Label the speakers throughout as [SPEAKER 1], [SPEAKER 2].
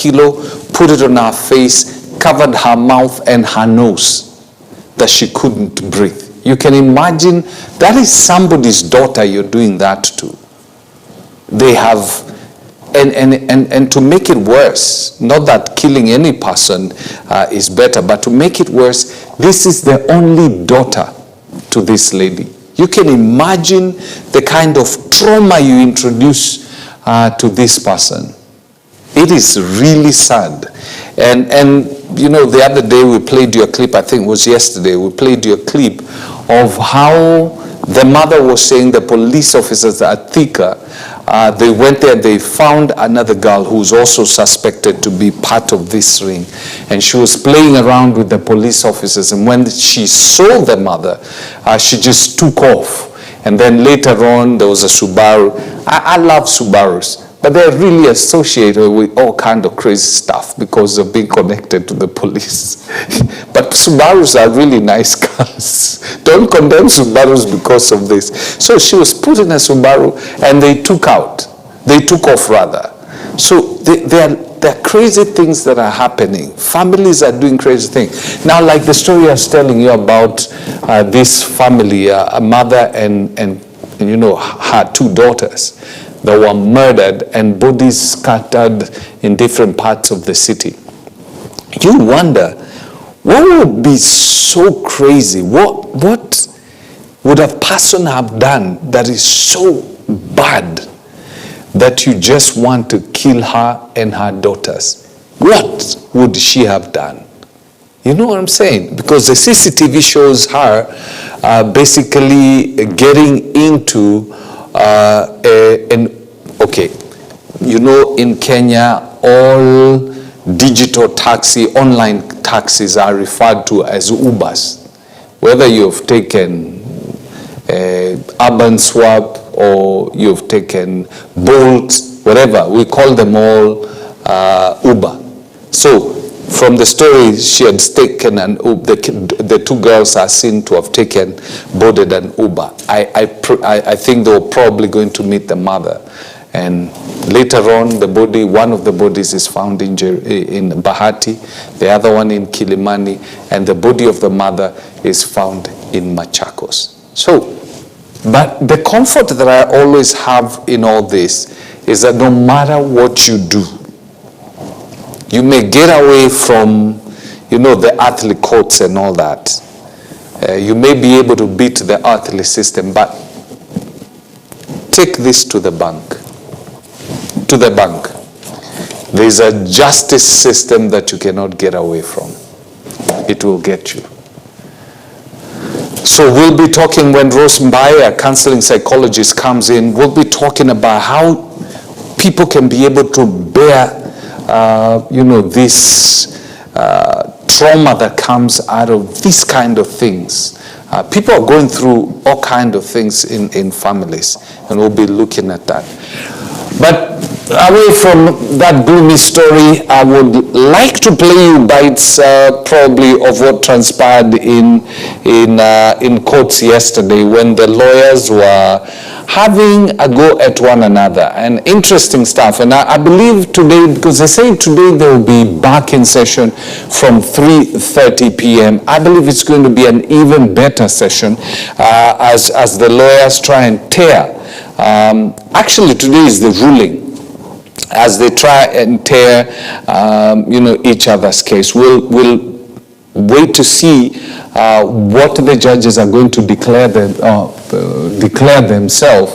[SPEAKER 1] kilo, put it on her face, covered her mouth and her nose, that she couldn't breathe. You can imagine that is somebody's daughter you're doing that to. They have, and to make it worse, not that killing any person is better, but to make it worse, this is the only daughter to this lady. You can imagine the kind of trauma you introduce to this person. It is really sad. And you know, the other day we played you a clip, I think it was yesterday, we played you a clip of how the mother was saying the police officers at Thika, they went there, they found another girl who was also suspected to be part of this ring. And she was playing around with the police officers. And when she saw the mother, she just took off. And then later on, there was a Subaru. I love Subarus, but they're really associated with all kind of crazy stuff because of being connected to the police. But Subarus are really nice cars. Don't condemn Subarus because of this. So she was put in a Subaru and they took off rather. So there are crazy things that are happening. Families are doing crazy things. Now, like the story I was telling you about this family, a mother and you know, her two daughters that were murdered and bodies scattered in different parts of the city. You wonder, what would be so crazy? What would a person have done that is so bad that you just want to kill her and her daughters? What would she have done? You know what I'm saying? Because the CCTV shows her basically getting into okay, you know, in Kenya, all digital taxi, online taxis are referred to as Ubers. Whether you've taken Urban Swap or you've taken Bolt, whatever, we call them all Uber. So from the story, she had taken an Uber. The two girls are seen to have boarded an Uber. I think they were probably going to meet the mother. And later on, one of the bodies is found in Bahati, the other one in Kilimani, and the body of the mother is found in Machakos. So, but the comfort that I always have in all this is that no matter what you do, you may get away from, you know, the earthly courts and all that. You may be able to beat the earthly system, but take this to the bank. To the bank. There is a justice system that you cannot get away from. It will get you. So we'll be talking, when Rose Mbaya, a counseling psychologist, comes in, we'll be talking about how people can be able to bear you know, this trauma that comes out of these kind of things. People are going through all kind of things in families, and we'll be looking at that. But away from that gloomy story, I would like to play you bites probably of what transpired in courts yesterday when the lawyers were having a go at one another, and interesting stuff. And I believe today, because they say today they will be back in session from 3:30 p.m. I believe it's going to be an even better session as the lawyers try and tear. Actually, today is the ruling. As they try and tear, you know, each other's case. We'll wait to see what the judges are going to declare themselves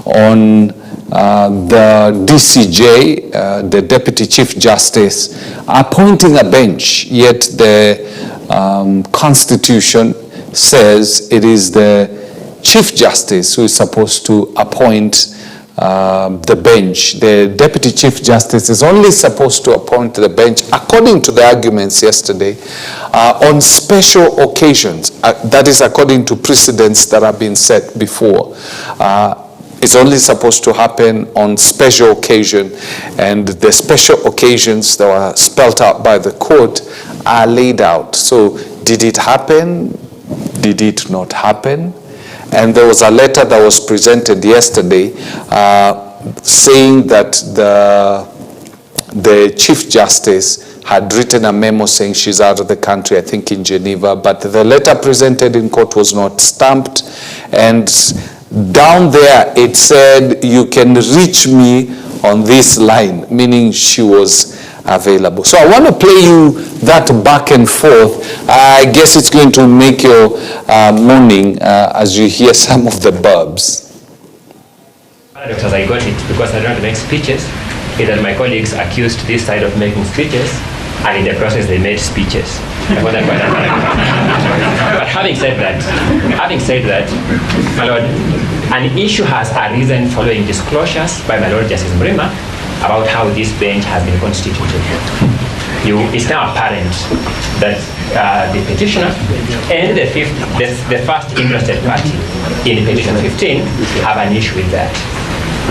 [SPEAKER 1] on the DCJ, the Deputy Chief Justice, appointing a bench. Yet the Constitution says it is the Chief Justice who is supposed to appoint the bench. The Deputy Chief Justice is only supposed to appoint the bench, according to the arguments yesterday, on special occasions. That is according to precedents that have been set before. It's only supposed to happen on special occasion, and the special occasions that were spelled out by the court are laid out. So did it happen? Did it not happen? And there was a letter that was presented yesterday saying that the Chief Justice had written a memo saying she's out of the country, I think in Geneva, but the letter presented in court was not stamped, and down there it said, you can reach me on this line, meaning she was available. So I want to play you that back and forth. I guess it's going to make your morning as you hear some of the burbs.
[SPEAKER 2] Paradox, I got it because I don't make speeches, is that my colleagues accused this side of making speeches, and in the process they made speeches. But having said that, my Lord, an issue has arisen following disclosures by my Lord Justice Mrima about how this bench has been constituted. It's now apparent that the petitioner and the first interested party in petition 15 have an issue with that.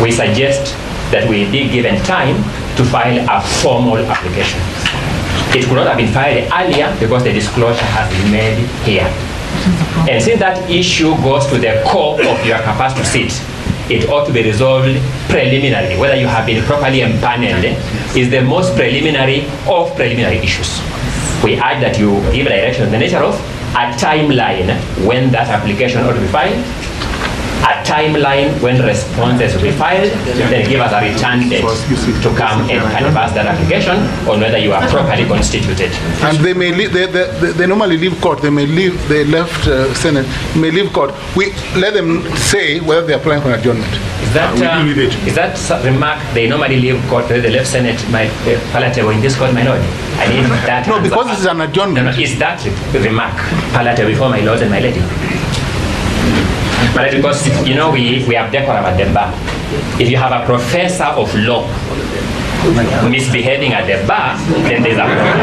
[SPEAKER 2] We suggest that we be given time to file a formal application. It could not have been filed earlier because the disclosure has been made here. And since that issue goes to the core of your capacity to sit, it ought to be resolved preliminarily. Whether you have been properly empaneled is the most preliminary of preliminary issues. We urge that you give direction on the nature of a timeline when that application ought to be filed, a timeline when responses will be filed, then give us a return date to come and canvass that application on whether you are properly constituted.
[SPEAKER 3] And they may leave, they normally leave court, they may leave, they left Senate, may leave court. We let them say whether they're applying for adjournment.
[SPEAKER 2] Is that remark, they normally leave court, whether they left Senate, my palatable in this court, my Lord? I need that.
[SPEAKER 3] No, because this is an adjournment.
[SPEAKER 2] No, is that remark palatable before my Lord and my Lady? But because, you know, we have decorum at the bar. If you have a professor of law misbehaving at the bar, then there's a problem.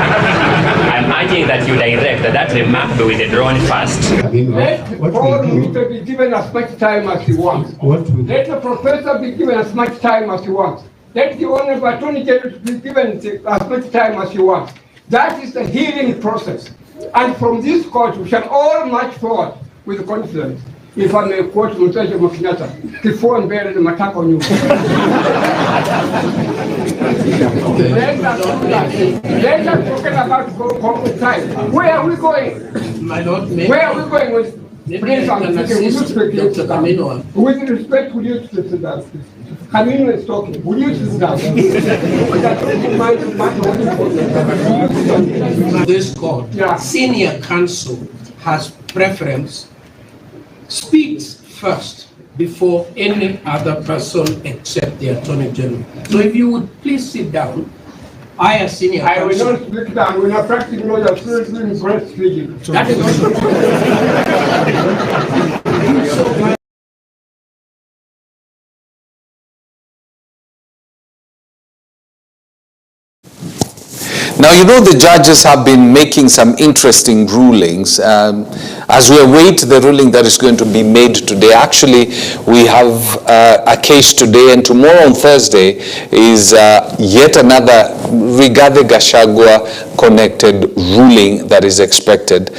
[SPEAKER 2] I'm urging that you direct that remark be withdrawn first.
[SPEAKER 4] Let Paul Minister be given as much time as he wants. Let the professor be given as much time as he wants. Let the Honorable Attorney General be given as much time as he wants. That is the healing process. And from this court, we shall all march forward with confidence. If I may quote Mutaja Makinata, before and buried the Matako New. Let us talk about time. Where are we going?
[SPEAKER 5] My Lord,
[SPEAKER 4] where are we going with Prince with respect, would you sit down? Camino is talking. Would you sit down?
[SPEAKER 5] This court, senior counsel has preference, speaks first before any other person except the Attorney General. So if you would please sit down, I as senior counsel.
[SPEAKER 4] I will not speak down. We're not practicing law. You're still doing breastfeeding.
[SPEAKER 5] That is also.
[SPEAKER 1] Now, you know, the judges have been making some interesting rulings. As we await the ruling that is going to be made today, actually, we have a case today, and tomorrow on Thursday is yet another Rigathi Gachagua connected ruling that is expected.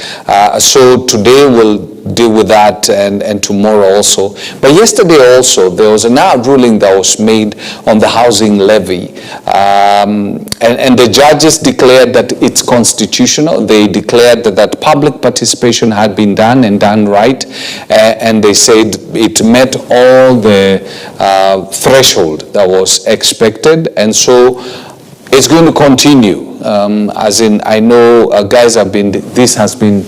[SPEAKER 1] So today we'll deal with that, and tomorrow also. But yesterday also, there was another ruling that was made on the housing levy. And the judges declared that it's constitutional. They declared that public participation had been done and done right. And they said it met all the threshold that was expected. And so it's going to continue. As in, I know guys have been, this has been,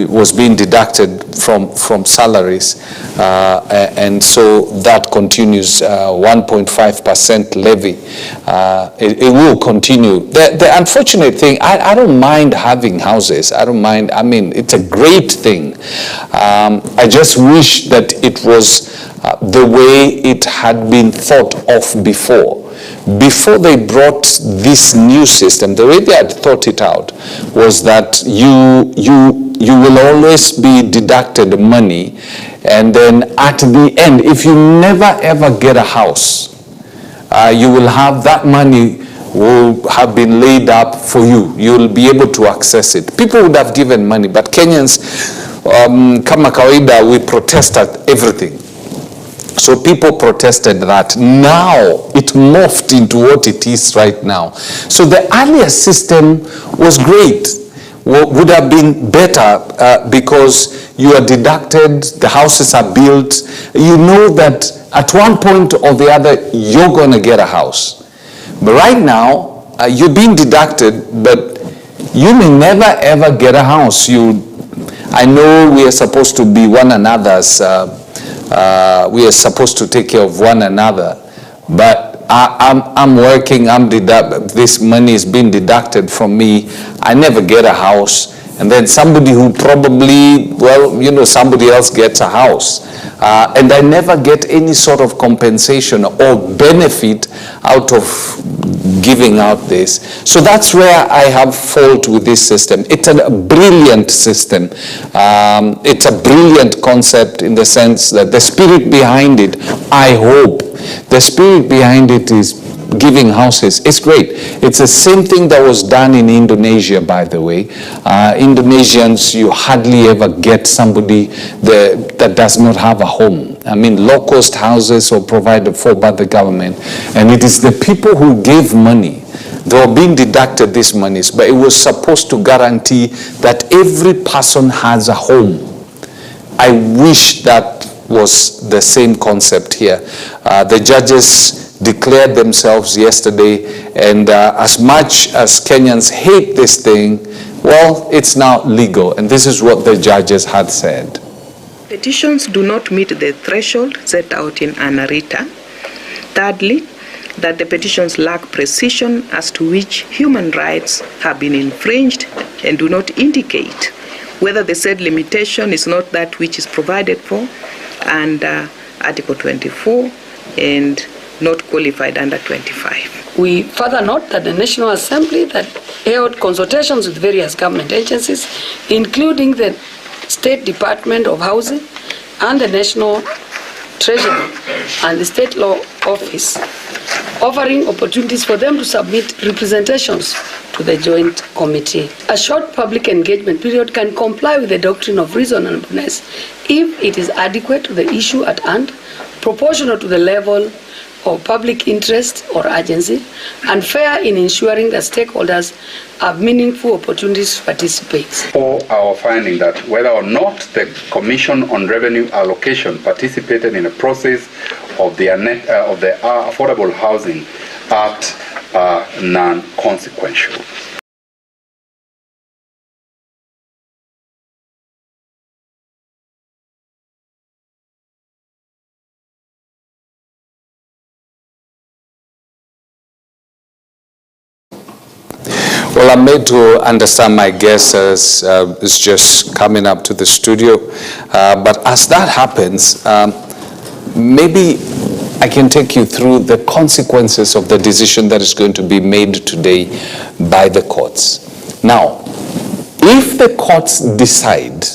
[SPEAKER 1] was being deducted from salaries, and so that continues. 1.5% levy. It will continue. The unfortunate thing, I don't mind having houses. I don't mind. I mean, it's a great thing. I just wish that it was the way it had been thought of before. Before they brought this new system, the way they had thought it out was that you will always be deducted money, and then at the end, if you never ever get a house, you will have that money will have been laid up for you. You'll be able to access it. People would have given money, but Kenyans, kama kawaida, we protest at everything. So people protested that. Now it morphed into what it is right now. So the earlier system was great, would have been better because you are deducted, the houses are built. You know that at one point or the other, you're going to get a house. But right now, you're being deducted, but you may never ever get a house. I know we are supposed to be one another's, we are supposed to take care of one another, but I'm working, this money is being deducted from me. I never get a house. And then somebody who probably, somebody else gets a house. And I never get any sort of compensation or benefit out of giving out this. So that's where I have fault with this system. It's a brilliant system. It's a brilliant concept in the sense that the spirit behind it, I hope, the spirit behind it is giving houses. It's great. It's the same thing that was done in Indonesia, by the way. Indonesians, you hardly ever get somebody that does not have a home. I mean, low-cost houses are provided for by the government. And it is the people who gave money. They were being deducted these monies, but it was supposed to guarantee that every person has a home. I wish that was the same concept here. The judges declared themselves yesterday, and as much as Kenyans hate this thing, well, it's now legal, and this is what the judges had said.
[SPEAKER 6] Petitions do not meet the threshold set out in ANARITA. Thirdly, that the petitions lack precision as to which human rights have been infringed and do not indicate whether the said limitation is not that which is provided for under Article 24 and not qualified under 25.
[SPEAKER 7] We further note that the National Assembly that held consultations with various government agencies, including the State Department of Housing and the National Treasury and the State Law Office, offering opportunities for them to submit representations to the Joint Committee. A short public engagement period can comply with the doctrine of reasonableness if it is adequate to the issue at hand, proportional to the level of public interest or urgency, and fair in ensuring that stakeholders have meaningful opportunities to participate.
[SPEAKER 8] For our finding that whether or not the Commission on Revenue Allocation participated in a process of the Affordable Housing Act are non-consequential.
[SPEAKER 1] Well, I'm made to understand my guest is just coming up to the studio. But as that happens, maybe I can take you through the consequences of the decision that is going to be made today by the courts. Now, if the courts decide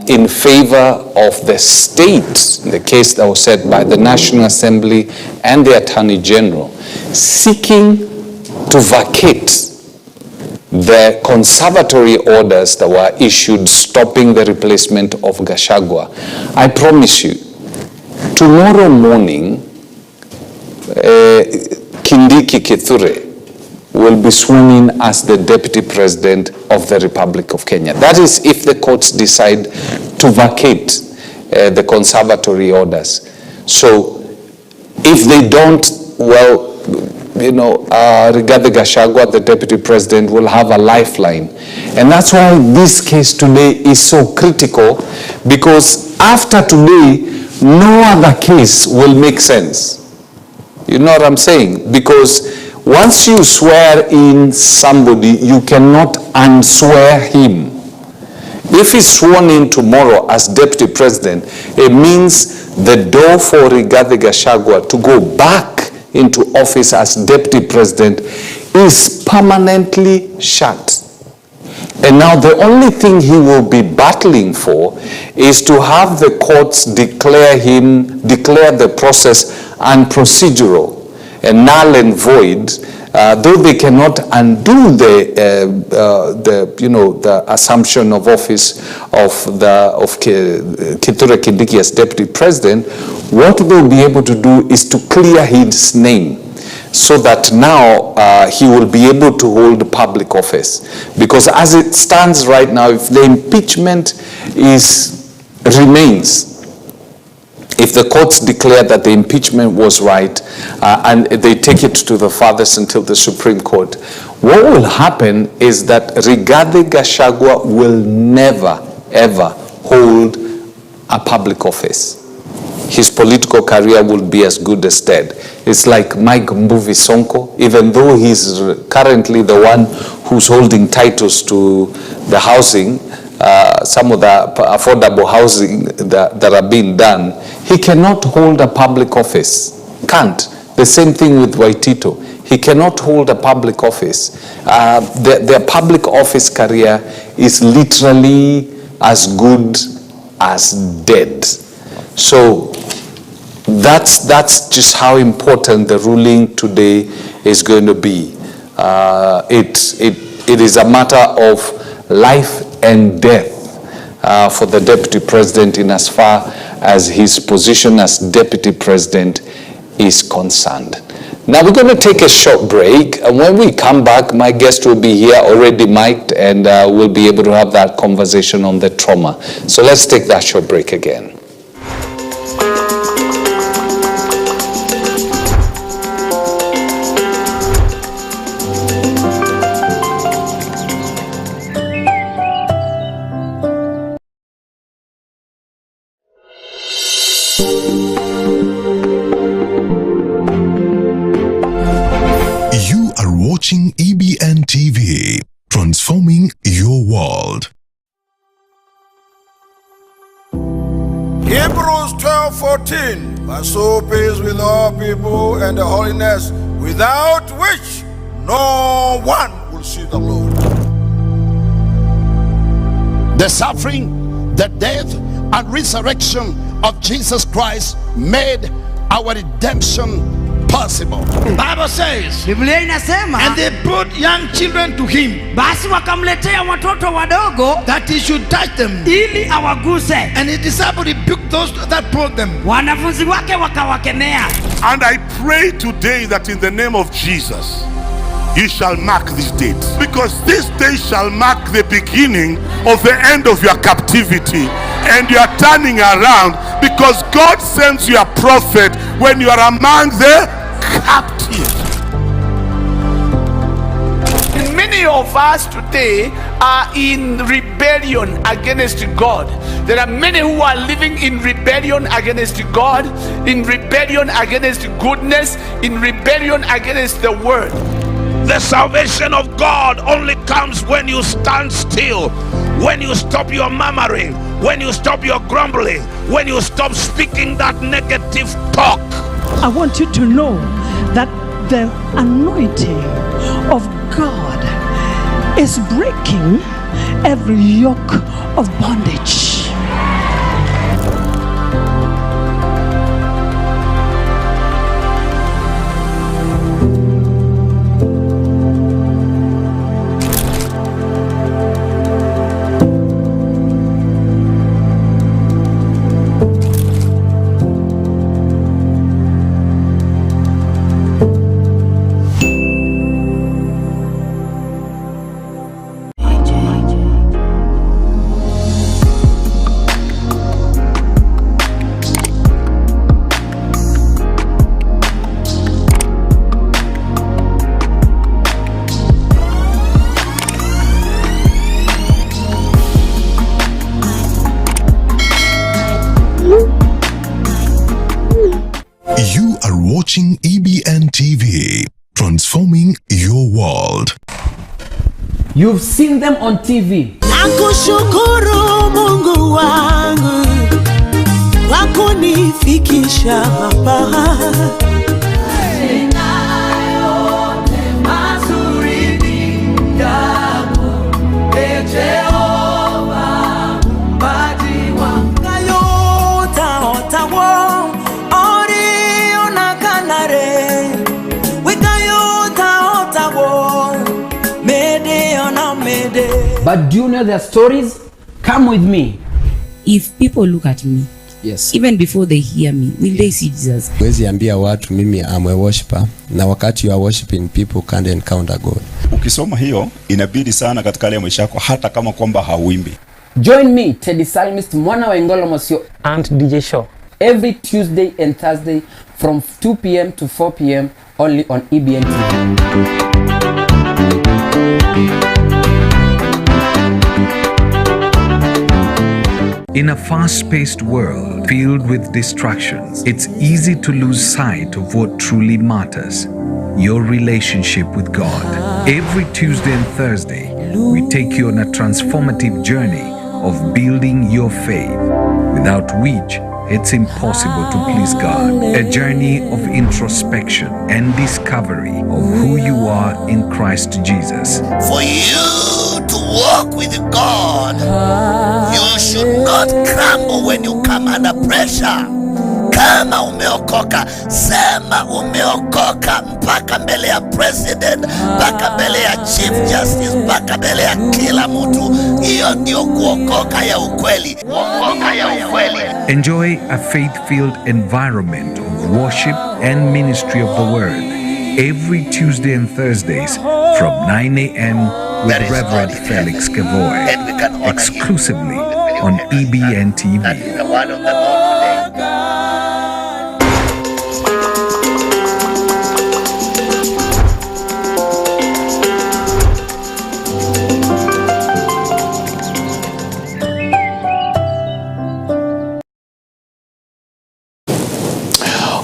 [SPEAKER 1] in favor of the state, the case that was set by the National Assembly and the Attorney General, seeking to vacate the conservatory orders that were issued stopping the replacement of Gachagua, I promise you, tomorrow morning, Kindiki Kithure will be sworn in as the Deputy President of the Republic of Kenya. That is if the courts decide to vacate the conservatory orders. So if they don't, well, Rigathi Gachagua, the Deputy President, will have a lifeline. And that's why this case today is so critical, because after today, no other case will make sense. You know what I'm saying? Because once you swear in somebody, you cannot unswear him. If he's sworn in tomorrow as Deputy President, it means the door for Rigathi Gachagua to go back into office as Deputy President is permanently shut. And now the only thing he will be battling for is to have the courts declare the process unprocedural. null and void, though they cannot undo the assumption of office of Kithure Kindiki as deputy president. What they'll be able to do is to clear his name, so that now he will be able to hold public office. Because as it stands right now, if the impeachment remains, if the courts declare that the impeachment was right, and they take it to the farthest until the Supreme Court, what will happen is that Rigathi Gachagua will never, ever hold a public office. His political career will be as good as dead. It's like Mike Mbuvi Sonko, even though he's currently the one who's holding titles to the housing, some of the affordable housing that are being done, he cannot hold a public office. Can't. The same thing with Waitito. He cannot hold a public office. Their public office career is literally as good as dead. So that's just how important the ruling today is going to be. It is a matter of life and death for the deputy president in as far as his position as deputy president is concerned. Now we're going to take a short break, and when we come back, my guest will be here already mic'd, and we'll be able to have that conversation on the trauma. So let's take that short break again.
[SPEAKER 9] Watching EBN TV, transforming your world.
[SPEAKER 10] Hebrews 12:14, but so peace with all people and the holiness, without which no one will see the Lord.
[SPEAKER 11] The suffering, the death, and resurrection of Jesus Christ made our redemption possible.
[SPEAKER 10] Bible says,
[SPEAKER 12] Biblia inasema,
[SPEAKER 10] and they brought young children to him,
[SPEAKER 12] basi wakamletea watoto wadogo,
[SPEAKER 10] that he should touch them,
[SPEAKER 12] ili awaguse.
[SPEAKER 10] And his disciples rebuked those that brought them.
[SPEAKER 12] Wanafunzi wake wakawakemea.
[SPEAKER 13] And I pray today that in the name of Jesus, you shall mark this date, because this day shall mark the beginning of the end of your captivity, and you are turning around, because God sends you a prophet when you are among the captives.
[SPEAKER 14] Many of us today are in rebellion against God. There are many who are living in rebellion against God, in rebellion against goodness, in rebellion against the word.
[SPEAKER 15] The salvation of God only comes when you stand still, when you stop your murmuring, when you stop your grumbling, when you stop speaking that negative talk.
[SPEAKER 16] I want you to know that the anointing of God is breaking every yoke of bondage.
[SPEAKER 9] You are watching EBN TV, transforming your world.
[SPEAKER 17] You've seen them on TV.
[SPEAKER 18] Nakushukuru Mungu wangu kwa kunifikisha hapa.
[SPEAKER 17] But do you know their stories? Come with me.
[SPEAKER 19] If people look at me, yes, even before they hear me, will they see Jesus?
[SPEAKER 20] Wezi ambia watu mimi am a worshiper, na wakati you are worshiping people can't encounter God.
[SPEAKER 21] Ukisoma hiyo inabidi sana katika ile maisha yako hata kama kwamba hauimbi.
[SPEAKER 17] Join me, Teddy Psalmist, Mwana wa Ngolo Mosio and DJ Show every Tuesday and Thursday from 2 p.m. to 4 p.m. only on EBN TV.
[SPEAKER 22] In a fast-paced world filled with distractions, it's easy to lose sight of what truly matters: your relationship with God. Every Tuesday and Thursday, we take you on a transformative journey of building your faith, without which it's impossible to please God. A journey of introspection and discovery of who you are in Christ Jesus.
[SPEAKER 11] For you to walk with God, you should not crumble when you come under pressure. Kama umeokoka, sema umeokoka mpaka mbele ya president, mpaka mbele ya chief justice, mpaka mbele ya kila mtu. Hiyo ndio kuokoka ya ukweli. Kuokoka ya ukweli.
[SPEAKER 22] Enjoy a faith-filled environment of worship and ministry of the word every Tuesday and Thursdays from 9 a.m. with Reverend Felix Kevoy, exclusively on EBN TV.
[SPEAKER 11] The word of the Lord today.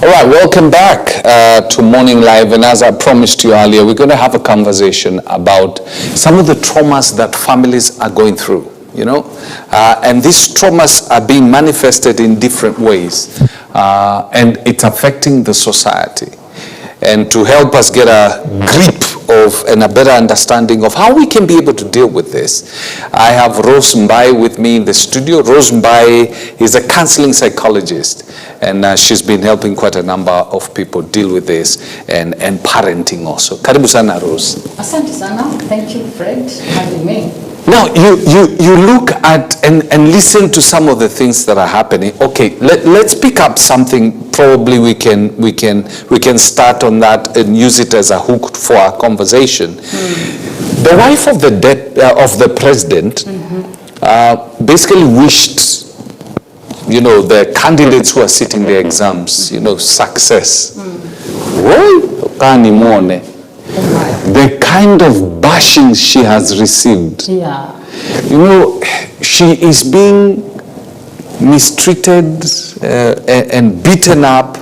[SPEAKER 1] All right, welcome back to Morning Live, and as I promised you earlier, we're going to have a conversation about some of the traumas that families are going through, you know, and these traumas are being manifested in different ways, and it's affecting the society. And to help us get a grip of and a better understanding of how we can be able to deal with this, I have Rose Mbai with me in the studio. Rose Mbai is a counseling psychologist, and she's been helping quite a number of people deal with this and parenting also. Karibu sana, Rose.
[SPEAKER 23] Asante sana. Thank you, Fred, for having me.
[SPEAKER 1] Now, you look at and listen to some of the things that are happening. Okay, let's pick up something. Probably we can start on that and use it as a hook for our conversation. The wife of the president basically wished, you know, the candidates who are sitting the exams, you know, success. The kind of bashing she has received.
[SPEAKER 23] Yeah.
[SPEAKER 1] You know, she is being mistreated and beaten up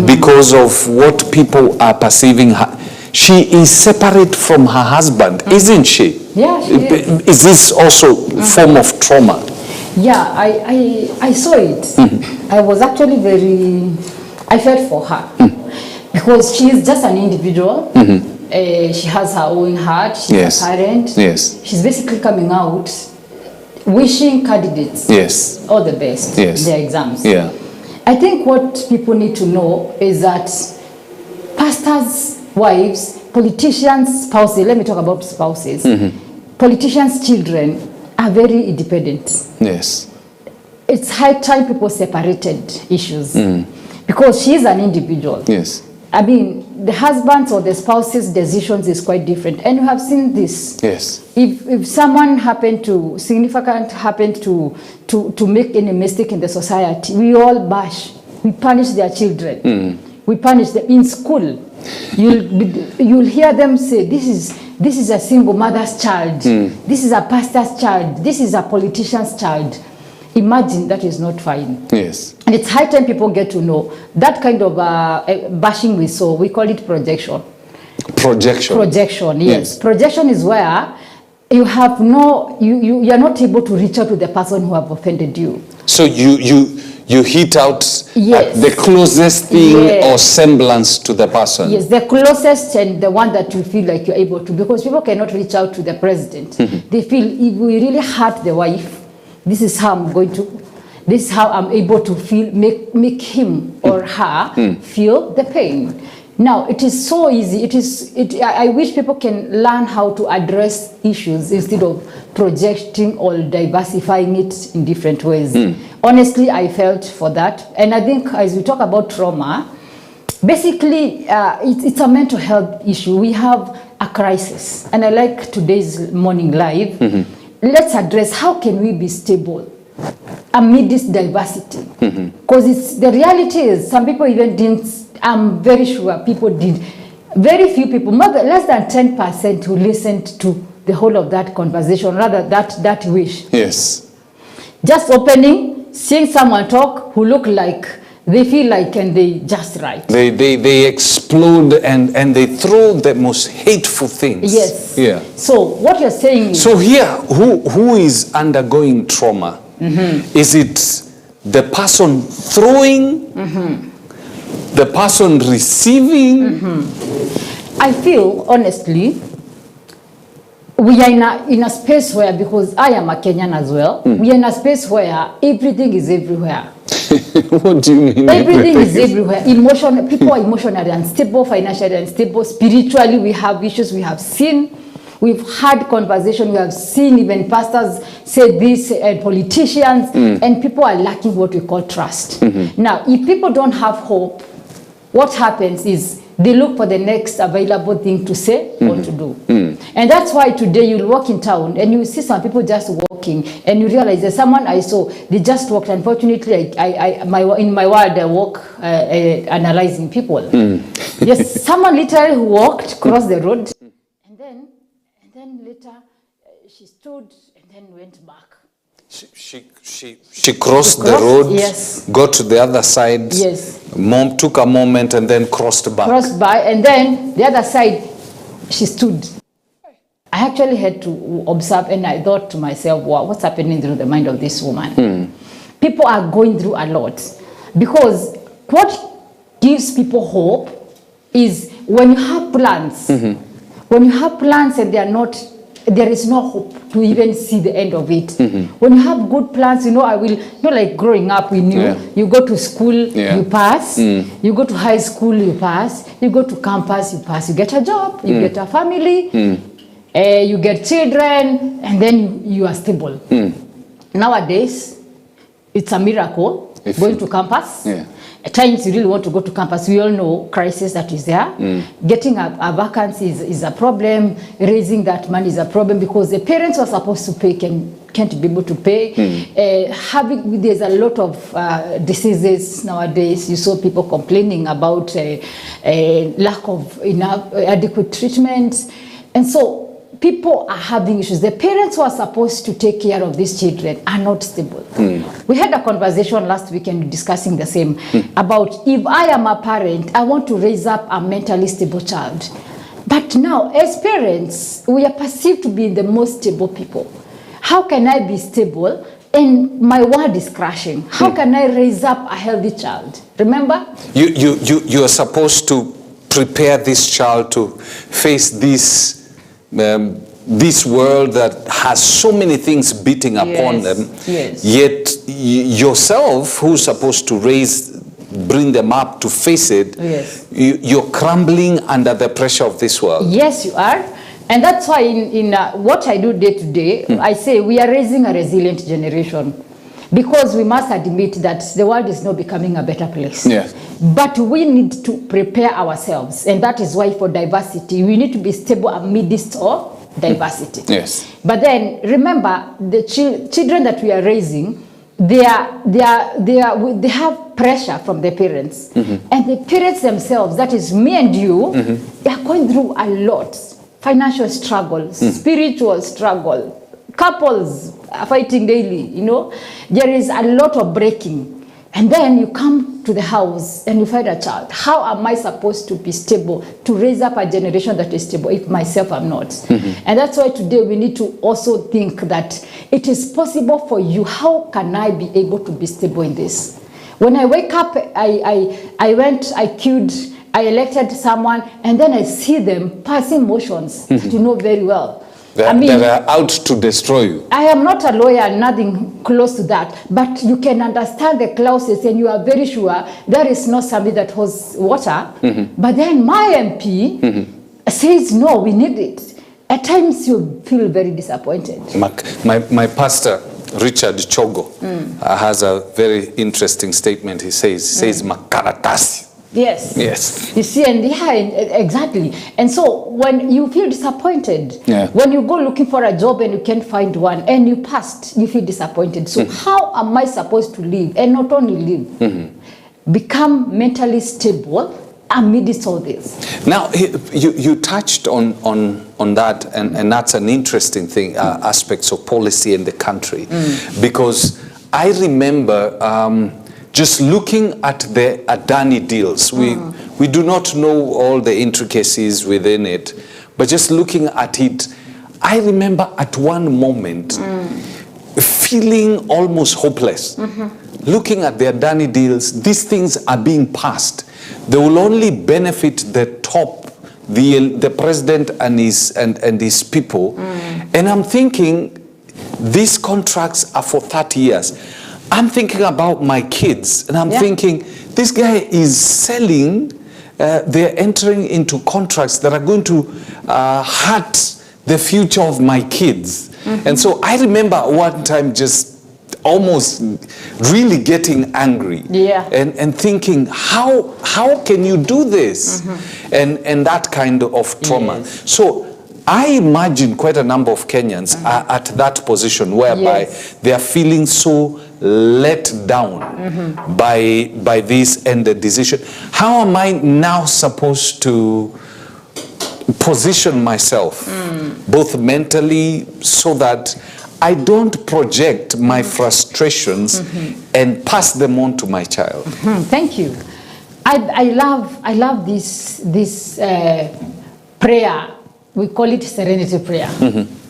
[SPEAKER 1] because of what people are perceiving her. She is separate from her husband, isn't she?
[SPEAKER 23] Yeah, she is.
[SPEAKER 1] Is this also a form of trauma?
[SPEAKER 23] Yeah, I saw it. I was actually I felt for her because she is just an individual. She has her own heart. She's a parent.
[SPEAKER 1] Yes.
[SPEAKER 23] She's basically coming out wishing candidates all the best in their exams.
[SPEAKER 1] Yeah.
[SPEAKER 23] I think what people need to know is that pastors' wives, politicians' spouses, let me talk about spouses, politicians' children are very independent.
[SPEAKER 1] Yes.
[SPEAKER 23] It's high time people separated issues because she is an individual.
[SPEAKER 1] Yes.
[SPEAKER 23] I mean, the husband's or the spouse's decisions is quite different. And you have seen this.
[SPEAKER 1] Yes.
[SPEAKER 23] If someone happened to make any mistake in the society, we all bash. We punish their children. We punish them in school. You'll hear them say, this is a single mother's child. This is a pastor's child. This is a politician's child. Imagine that is not fine.
[SPEAKER 1] Yes.
[SPEAKER 23] And it's high time people get to know that kind of bashing we saw. We call it projection.
[SPEAKER 1] Projection.
[SPEAKER 23] Projection, yes. Projection is where you have you are not able to reach out to the person who have offended you.
[SPEAKER 1] So you hit out the closest thing or semblance to the person.
[SPEAKER 23] Yes, the closest and the one that you feel like you're able to, because people cannot reach out to the president. They feel if we really hurt the wife, this is how I'm able to feel, make him or her feel the pain. Now, it is so easy. I wish people can learn how to address issues instead of projecting or diversifying it in different ways. Honestly, I felt for that. And I think as we talk about trauma, basically, it's a mental health issue. We have a crisis. And I like today's morning live. Let's address how can we be stable amid this diversity. Because the reality is, some people even didn't, I'm very sure people did. Very few people, less than 10% who listened to the whole of that conversation, rather that wish.
[SPEAKER 1] Yes.
[SPEAKER 23] Just opening, seeing someone talk who look like they feel like and they just right.
[SPEAKER 1] They explode and they throw the most hateful things.
[SPEAKER 23] Yes.
[SPEAKER 1] Yeah.
[SPEAKER 23] So what you're saying is...
[SPEAKER 1] So here, who is undergoing trauma? Is it the person throwing? The person receiving?
[SPEAKER 23] I feel, honestly, we are in a space where, because I am a Kenyan as well, we are in a space where everything is everywhere.
[SPEAKER 1] What do you mean?
[SPEAKER 23] Everything is everywhere. People are emotionally unstable, financially unstable, spiritually we have issues. We have seen, we've had conversation, we have seen even pastors say this, and politicians, and people are lacking what we call trust. Now, if people don't have hope, what happens is they look for the next available thing to say or to do. And that's why today you'll walk in town and you see some people just walking and you realize there's someone I saw, they just walked. Unfortunately, in my world, I walk analyzing people. Yes, someone literally walked, crossed the road, and then later she stood and then went back.
[SPEAKER 1] She crossed the road,
[SPEAKER 23] yes.
[SPEAKER 1] Got to the other side,
[SPEAKER 23] yes.
[SPEAKER 1] Mom took a moment and then crossed back.
[SPEAKER 23] Crossed by, and then the other side, she stood. I actually had to observe, and I thought to myself, wow, what's happening through the mind of this woman? People are going through a lot. Because what gives people hope is when you have plans. When you have plans and there is no hope to even see the end of it. When you have good plans, like growing up, we knew you go to school, you pass, you go to high school, you pass, you go to campus, you pass, you get a job, you get a family, you get children, and then you are stable. Nowadays, it's a miracle going to campus. At times you really want to go to campus. We all know crisis that is there. Getting a vacancy is a problem. Raising that money is a problem because the parents who are supposed to pay can't be able to pay. There's a lot of diseases nowadays. You saw people complaining about lack of enough adequate treatment. And so people are having issues. The parents who are supposed to take care of these children are not stable. We had a conversation last weekend discussing the same about if I am a parent, I want to raise up a mentally stable child. But now, as parents, we are perceived to be the most stable people. How can I be stable and my world is crashing? How can I raise up a healthy child? Remember?
[SPEAKER 1] You are supposed to prepare this child to face this world that has so many things beating upon them. Yet yourself, who's supposed to bring them up to face it, you're crumbling under the pressure of this world.
[SPEAKER 23] Yes, you are. And that's why in what I do day to day, I say we are raising a resilient generation. Because we must admit that the world is not becoming a better place. But we need to prepare ourselves. And that is why for diversity, we need to be stable amidst all diversity. But then, remember, the children that we are raising, they have pressure from their parents. And the parents themselves, that is me and you, they are going through a lot. Financial struggles, spiritual struggle. Couples are fighting daily, There is a lot of breaking. And then you come to the house and you find a child. How am I supposed to be stable to raise up a generation that is stable if myself am not? And that's why today we need to also think that it is possible for you. How can I be able to be stable in this? When I wake up, I queued, I elected someone, and then I see them passing motions that you know very well.
[SPEAKER 1] That are out to destroy you.
[SPEAKER 23] I am not a lawyer, nothing close to that, but you can understand the clauses and you are very sure there is not somebody that holds water. But then my MP says, no, we need it. At times you feel very disappointed.
[SPEAKER 1] My pastor, Richard Chogo, has a very interesting statement. He says, makaratasi.
[SPEAKER 23] Yes.
[SPEAKER 1] Yes.
[SPEAKER 23] You see, and yeah, exactly. And so when you feel disappointed, when you go looking for a job and you can't find one and you passed, you feel disappointed. So how am I supposed to live? And not only live, become mentally stable amidst all this.
[SPEAKER 1] Now, you touched on that, and that's an interesting thing, aspects of policy in the country, because I remember just looking at the Adani deals. We do not know all the intricacies within it, but just looking at it, I remember at one moment feeling almost hopeless. Looking at the Adani deals, these things are being passed. They will only benefit the top, the president and his people. And I'm thinking, these contracts are for 30 years. I'm thinking about my kids, and I'm thinking, this guy is selling, they're entering into contracts that are going to hurt the future of my kids. And so I remember one time just almost really getting angry and thinking, how can you do this? And that kind of trauma. So I imagine quite a number of Kenyans are at that position whereby they are feeling so let down by this and the decision. How am I now supposed to position myself, both mentally, so that I don't project my frustrations and pass them on to my child?
[SPEAKER 23] Thank you. I love this prayer. We call it serenity prayer.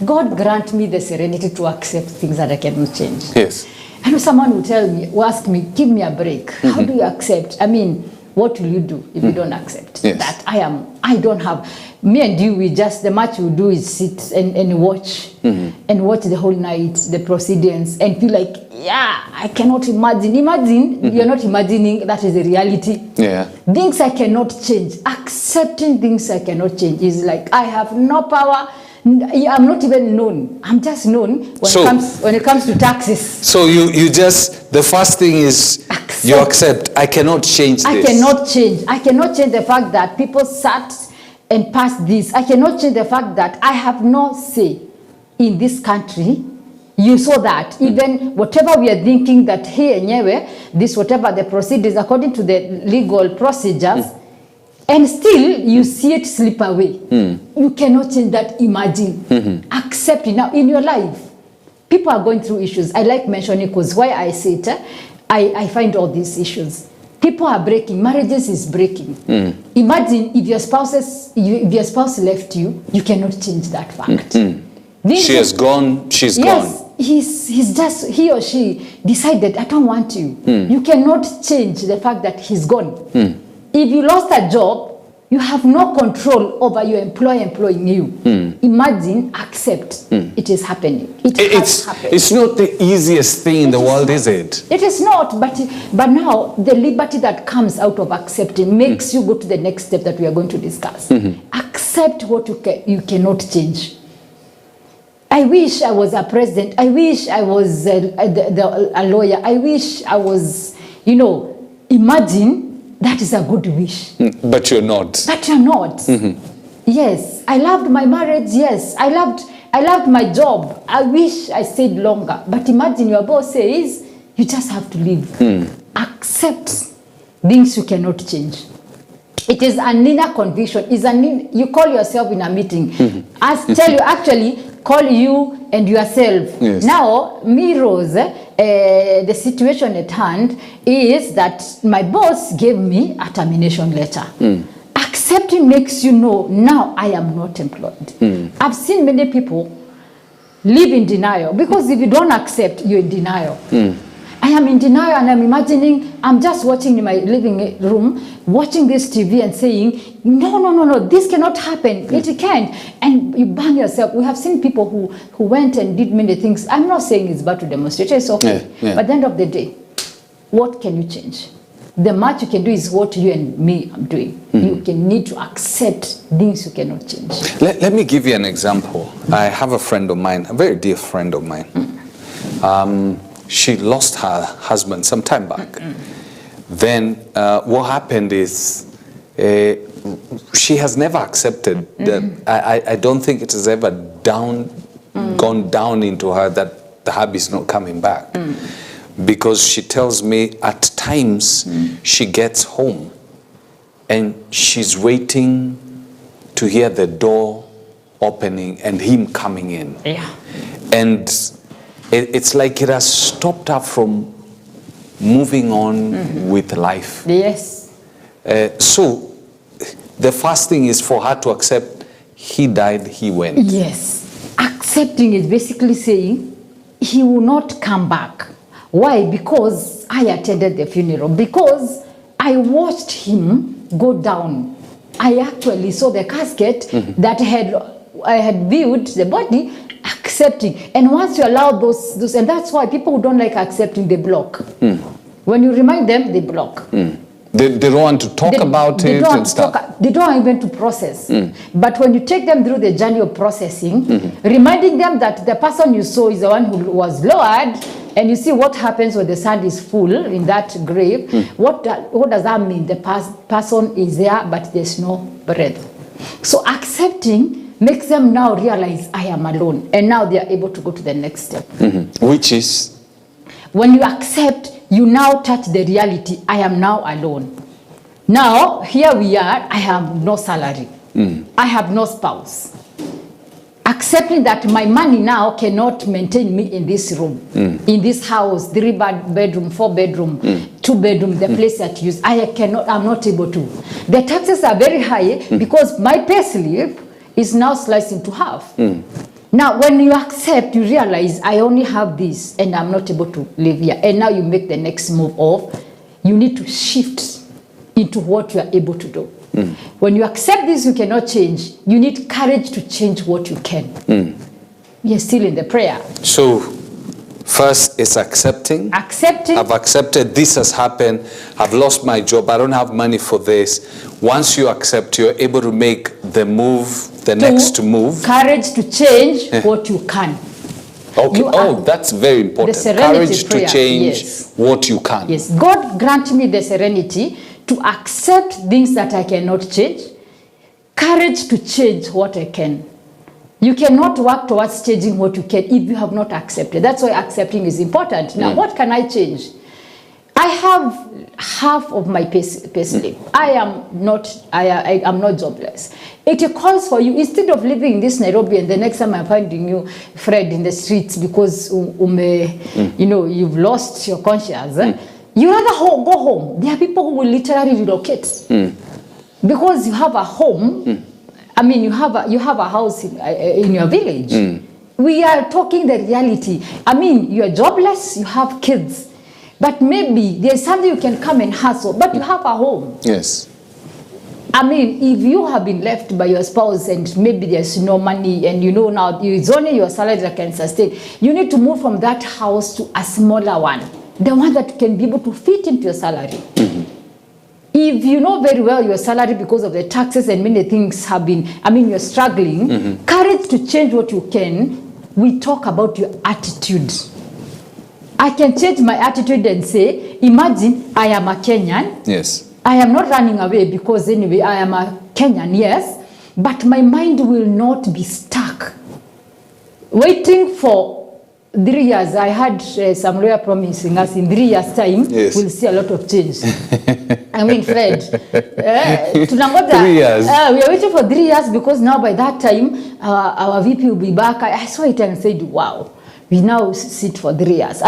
[SPEAKER 23] God grant me the serenity to accept things that I cannot change.
[SPEAKER 1] Yes.
[SPEAKER 23] I know someone will ask me, give me a break. How do you accept? I mean, what will you do if you don't accept that I don't have, me and you, the much we do is sit and watch the whole night, the proceedings, and feel like, I cannot imagine. You're not imagining, that is the reality. Things I cannot change. Accepting things I cannot change is like, I have no power. I'm not even known. I'm just known when it comes to taxes.
[SPEAKER 1] So you just, the first thing is you accept, I cannot change this.
[SPEAKER 23] I cannot change. I cannot change the fact that people sat and passed this. I cannot change the fact that I have no say in this country. You saw that. Even whatever we are thinking that, hey, this whatever the procedures according to the legal procedures, and still you see it slip away. You cannot change that. Imagine. Accept it. Now in your life, people are going through issues. I like mentioning because why I say it, I find all these issues. People are breaking. Marriages is breaking. Imagine if your spouse left you, you cannot change that fact.
[SPEAKER 1] She has gone, she's gone.
[SPEAKER 23] He's just, he or she decided, I don't want you. You cannot change the fact that he's gone. If you lost a job, you have no control over your employer employing you. Imagine, accept. It is happening. It's happened.
[SPEAKER 1] It's not the easiest thing in the world, is it?
[SPEAKER 23] It is not, but now the liberty that comes out of accepting makes you go to the next step that we are going to discuss. Accept what you cannot change. I wish I was a president. I wish I was a lawyer. I wish I was, imagine. That is a good wish.
[SPEAKER 1] But you're not.
[SPEAKER 23] But you're not. Yes. I loved my marriage. Yes. I loved my job. I wish I stayed longer. But imagine your boss says, you just have to leave. Accept things you cannot change. It is an inner conviction. You call yourself in a meeting. Call you and yourself.
[SPEAKER 1] Yes.
[SPEAKER 23] Now, me, Rose, the situation at hand is that my boss gave me a termination letter. Accepting makes you know, now I am not employed. I've seen many people live in denial, because if you don't accept, you're in denial. I am in denial and I'm imagining, I'm just watching in my living room, watching this TV and saying, no, this cannot happen. It can't. And you burn yourself. We have seen people who went and did many things. I'm not saying it's bad to demonstrate. It's okay. But at the end of the day, what can you change? The much you can do is what you and me are doing. You can need to accept things you cannot change.
[SPEAKER 1] Let me give you an example. I have a friend of mine, a very dear friend of mine. She lost her husband some time back. Then what happened is she has never accepted that. I don't think it has ever gone down into her that the hubby is not coming back. Because she tells me at times she gets home and she's waiting to hear the door opening and him coming in. And it's like it has stopped her from moving on with life. So the first thing is for her to accept he died, he went.
[SPEAKER 23] Yes. Accepting is basically saying he will not come back. Why? Because I attended the funeral. Because I watched him go down. I actually saw the casket that I had viewed the body, accepting. And once you allow those, and that's why people who don't like accepting, they block. When you remind them, they block.
[SPEAKER 1] They don't want to talk about it and stuff.
[SPEAKER 23] They don't even to process. But when you take them through the journey of processing, reminding them that the person you saw is the one who was lowered, and you see what happens when the sand is full in that grave. What does that mean? The person is there, but there's no breath. So accepting makes them now realize I am alone, and now they are able to go to the next step.
[SPEAKER 1] Which is?
[SPEAKER 23] When you accept, you now touch the reality. I am now alone. Now, here we are, I have no salary. I have no spouse. Accepting that my money now cannot maintain me in this room, in this house, 3 bedroom, 4 bedroom, 2 bedroom, the place that you use. I'm not able to. The taxes are very high because my pay slip is now sliced into half. Now, when you accept, you realize I only have this and I'm not able to live here. And now you make the next move of, you need to shift into what you are able to do. When you accept this, you cannot change. You need courage to change what you can. We are still in the prayer.
[SPEAKER 1] So, first is accepting.
[SPEAKER 23] Accepting.
[SPEAKER 1] I've accepted this has happened. I've lost my job. I don't have money for this. Once you accept, you're able to make the move, the next move.
[SPEAKER 23] Courage to change what you can.
[SPEAKER 1] Okay. That's very important. Courage to change what you can.
[SPEAKER 23] Yes. God grant me the serenity to accept things that I cannot change. Courage to change what I can. You cannot work towards changing what you can if you have not accepted. That's why accepting is important. Now, what can I change? I have half of my pay slip. I am not jobless. It calls for you, instead of living in this Nairobi and the next time I'm finding you, Fred, in the streets because you've lost your conscience. You rather go home. There are people who will literally relocate because you have a home. I mean, you have a house in your village. We are talking the reality. I mean, you are jobless. You have kids. But maybe there's something you can come and hustle, but you have a home.
[SPEAKER 1] Yes.
[SPEAKER 23] I mean, if you have been left by your spouse and maybe there's no money and you know now it's only your salary that can sustain, you need to move from that house to a smaller one, the one that can be able to fit into your salary. If you know very well your salary because of the taxes and many things have been, you're struggling, courage to change what you can. We talk about your attitude. I can change my attitude and say, imagine I am a Kenyan.
[SPEAKER 1] Yes.
[SPEAKER 23] I am not running away because anyway, I am a Kenyan, yes. But my mind will not be stuck. Waiting for 3 years, I had some lawyer promising us in 3 years' time, we'll see a lot of change. Fred,
[SPEAKER 1] 3 years.
[SPEAKER 23] We are waiting for 3 years because now by that time, our VP will be back. I saw it and said, wow. We now sit for 3 years.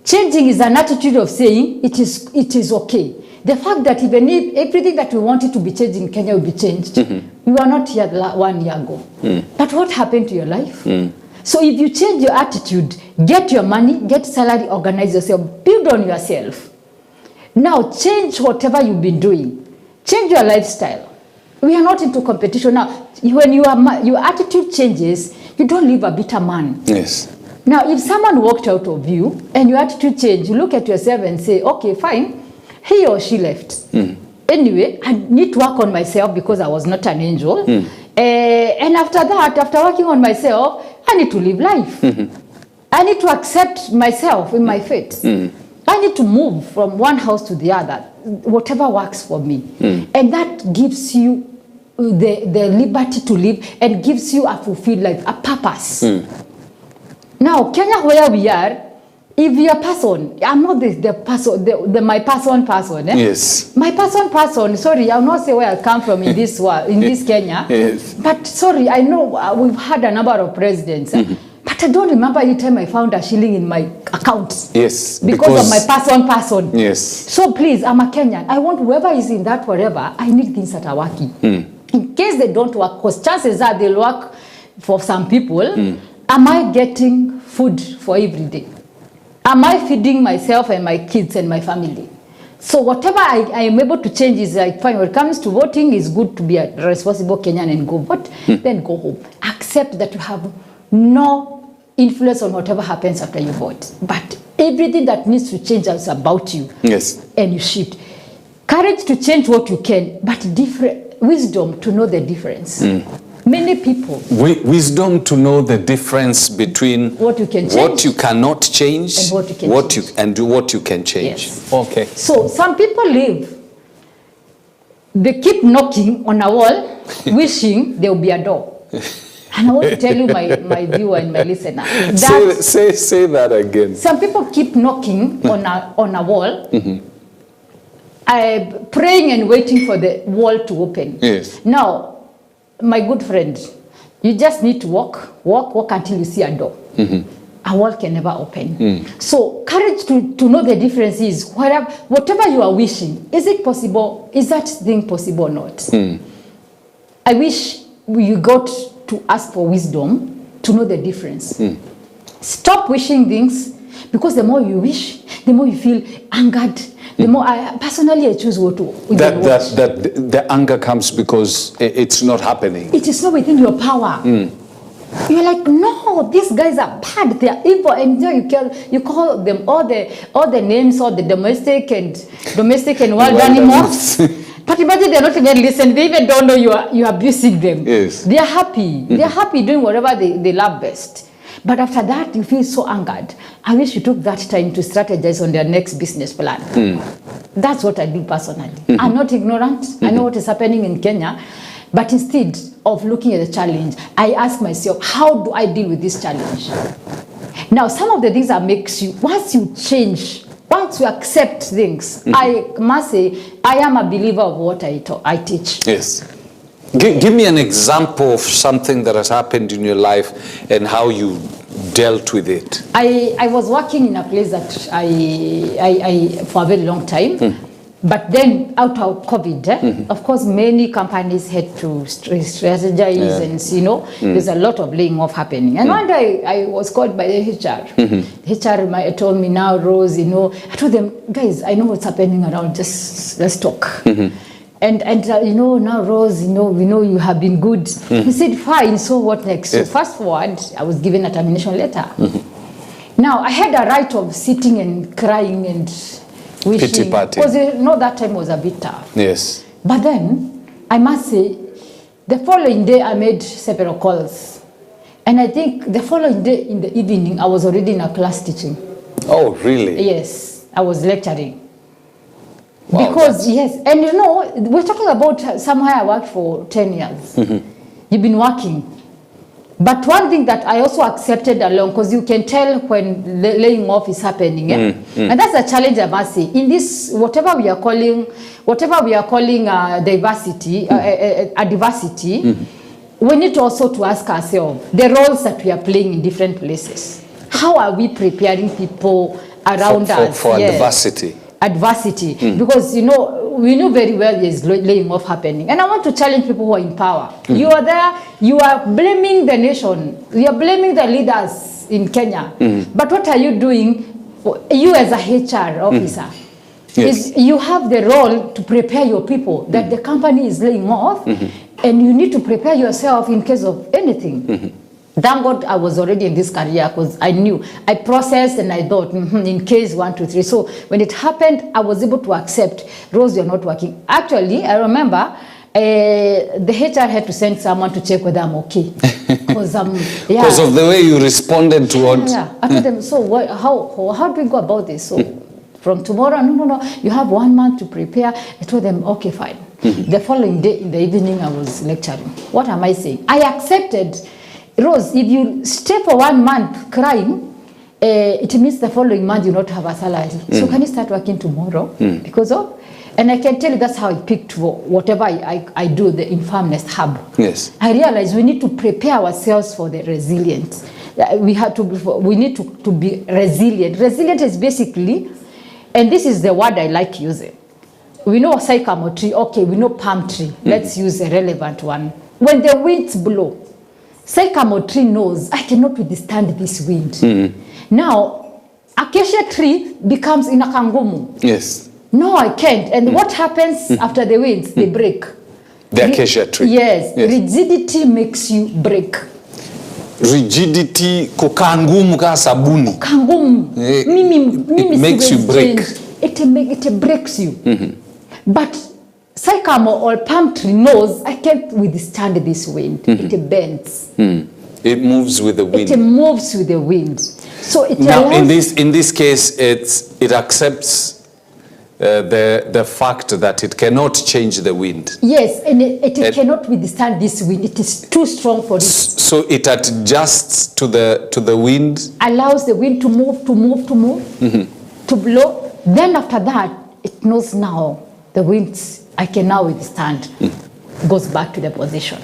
[SPEAKER 23] Changing is an attitude of saying it is okay. The fact that even if everything that we wanted to be changed in Kenya will be changed, we were not here 1 year ago. But what happened to your life? So if you change your attitude, Get your money, get salary, organize yourself, build on yourself. Now change whatever you've been doing. Change your lifestyle. We are not into competition now. When your attitude changes, you don't live a bitter man.
[SPEAKER 1] Yes.
[SPEAKER 23] Now, if someone walked out of you and your attitude changed, you look at yourself and say, okay, fine, he or she left. Anyway, I need to work on myself because I was not an angel. And after that, after working on myself, I need to live life. I need to accept myself in my faith. I need to move from one house to the other, whatever works for me. And that gives you the liberty to live and gives you a fulfilled life, a purpose. Now, Kenya, where we are, if you're a person, I'm not the person, my person.
[SPEAKER 1] Yes.
[SPEAKER 23] My person, sorry, I'll not say where I come from in this world, in this Kenya.
[SPEAKER 1] Yes.
[SPEAKER 23] But sorry, I know we've had a number of presidents. But I don't remember any time I found a shilling in my account.
[SPEAKER 1] Yes.
[SPEAKER 23] Because of my person.
[SPEAKER 1] Yes.
[SPEAKER 23] So please, I'm a Kenyan. I want whoever is in that wherever, I need things that are working. In case they don't work, because chances are they'll work for some people, am I getting food for every day? Am I feeding myself and my kids and my family? So whatever I am able to change is like fine. When it comes to voting, it's good to be a responsible Kenyan and go vote, then go home. Accept that you have no influence on whatever happens after you vote. But everything that needs to change is about you.
[SPEAKER 1] Yes.
[SPEAKER 23] And you shift. Courage to change what you can, but wisdom to know the difference. Many people.
[SPEAKER 1] Wisdom to know the difference between
[SPEAKER 23] what you can change,
[SPEAKER 1] what you cannot change,
[SPEAKER 23] and what you can change.
[SPEAKER 1] And what you can change.
[SPEAKER 23] Yes.
[SPEAKER 1] Okay.
[SPEAKER 23] So some people live. They keep knocking on a wall, wishing there will be a door. And I want to tell you, my viewer and my listener, that
[SPEAKER 1] say that again.
[SPEAKER 23] Some people keep knocking on a wall, praying and waiting for the wall to open.
[SPEAKER 1] Yes.
[SPEAKER 23] Now, my good friend, you just need to walk until you see a door. A wall can never open. So courage to know the difference is whatever you are wishing, is it possible? Is that thing possible or not? I wish you got to ask for wisdom to know the difference. Stop wishing things, because the more you wish, the more you feel angered. The more I choose what to.
[SPEAKER 1] That the anger comes because it's not happening.
[SPEAKER 23] It is not within your power. You're like, no, these guys are bad. They are evil, and you call them all the names, all the domestic and wild animals. But imagine they're not even listening. They even don't know you are abusing them.
[SPEAKER 1] Yes.
[SPEAKER 23] They are happy. They are happy doing whatever they love best. But after that, you feel so angered. I wish you took that time to strategize on their next business plan. That's what I do personally. I'm not ignorant. I know what is happening in Kenya. But instead of looking at the challenge, I ask myself, how do I deal with this challenge? Now, some of the things that makes you, once you change, once you accept things, I must say, I am a believer of what I teach.
[SPEAKER 1] Yes. Give me an example of something that has happened in your life and how you dealt with it.
[SPEAKER 23] I was working in a place that I for a very long time. But then out of COVID, of course, many companies had to strategize and, there's a lot of laying off happening. And one day I was called by the HR. HR told me, now, Rose, I told them, guys, I know what's happening around, just let's talk. And now, Rose, we know you have been good. He said, fine, so what next? So fast forward, I was given a termination letter. Now, I had a right of sitting and crying and wishing.
[SPEAKER 1] Pity party.
[SPEAKER 23] Because that time was a bit tough.
[SPEAKER 1] Yes.
[SPEAKER 23] But then, I must say, the following day I made several calls. And I think the following day in the evening, I was already in a class teaching.
[SPEAKER 1] Oh, really?
[SPEAKER 23] Yes, I was lecturing.
[SPEAKER 1] Wow,
[SPEAKER 23] because, yes, and we're talking about somewhere I worked for 10 years. You've been working. But one thing that I also accepted along, because you can tell when laying off is happening, and that's a challenge I must say. In this, whatever we are calling diversity, diversity, we need also to ask ourselves the roles that we are playing in different places. How are we preparing people around us
[SPEAKER 1] for adversity?
[SPEAKER 23] Adversity, because we know very well there's laying off happening, and I want to challenge people who are in power. You are there, you are blaming the nation, you are blaming the leaders, in Kenya. But what are you doing? You as a HR officer, is you have the role to prepare your people that the company is laying off, and you need to prepare yourself in case of anything. Thank God I was already in this career because I knew. I processed and I thought, in case 1, 2, 3. So when it happened, I was able to accept, Rose, you're not working. Actually, I remember the HR had to send someone to check whether I'm okay. Because of
[SPEAKER 1] the way you responded to what...
[SPEAKER 23] I told them, so how do we go about this? So from tomorrow, no, you have 1 month to prepare. I told them, okay, fine. The following day in the evening, I was lecturing. What am I saying? I accepted, Rose, if you stay for 1 month crying, it means the following month you not have a salary. So can you start working tomorrow? Because of... And I can tell you that's how I picked whatever I do, the Infirmness Hub.
[SPEAKER 1] Yes.
[SPEAKER 23] I realized we need to prepare ourselves for the resilience. We need to be resilient. Resilient is basically, and this is the word I like using. We know sycamore tree, okay, we know palm tree. Let's use a relevant one. When the winds blow, sycamore tree knows I cannot withstand this wind. Now, acacia tree becomes inakangumu.
[SPEAKER 1] Yes.
[SPEAKER 23] No, I can't. And what happens after the winds? They break.
[SPEAKER 1] The acacia tree.
[SPEAKER 23] Yes. Rigidity makes you break.
[SPEAKER 1] Rigidity kukangumu ka sabuni.
[SPEAKER 23] Kangumu.
[SPEAKER 1] It makes you break.
[SPEAKER 23] It breaks you. But sycamore or palm tree knows I can't withstand this wind. It bends.
[SPEAKER 1] It moves with the wind.
[SPEAKER 23] It moves with the wind. So it
[SPEAKER 1] now
[SPEAKER 23] allows...
[SPEAKER 1] in this case it accepts the fact that it cannot change the wind.
[SPEAKER 23] Yes, and it cannot withstand this wind. It is too strong for it.
[SPEAKER 1] So it adjusts to the wind.
[SPEAKER 23] Allows the wind to move, to blow. Then after that, it knows now the winds I can now withstand. Goes back to the position.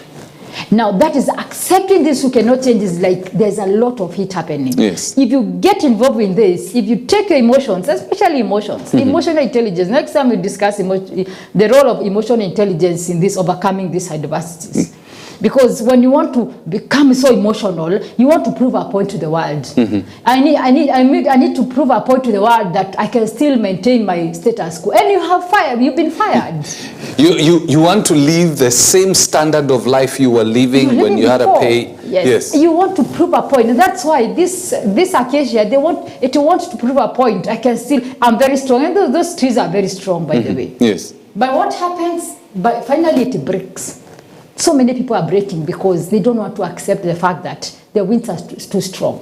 [SPEAKER 23] Now that is accepting this, you cannot change this, like there's a lot of it happening.
[SPEAKER 1] Yes.
[SPEAKER 23] If you get involved in this, if you take your emotions, especially emotions, emotional intelligence, next time we discuss the role of emotional intelligence in this overcoming these adversities. Because when you want to become so emotional, you want to prove a point to the world. I need to prove a point to the world that I can still maintain my status quo. And you've been fired.
[SPEAKER 1] You want to live the same standard of life you were living when you had a pay.
[SPEAKER 23] Yes. You want to prove a point. And that's why this acacia, it wants to prove a point. I'm very strong. And those trees are very strong, by the way.
[SPEAKER 1] Yes.
[SPEAKER 23] But what happens? But finally it breaks. So many people are breaking because they don't want to accept the fact that the winds are too strong.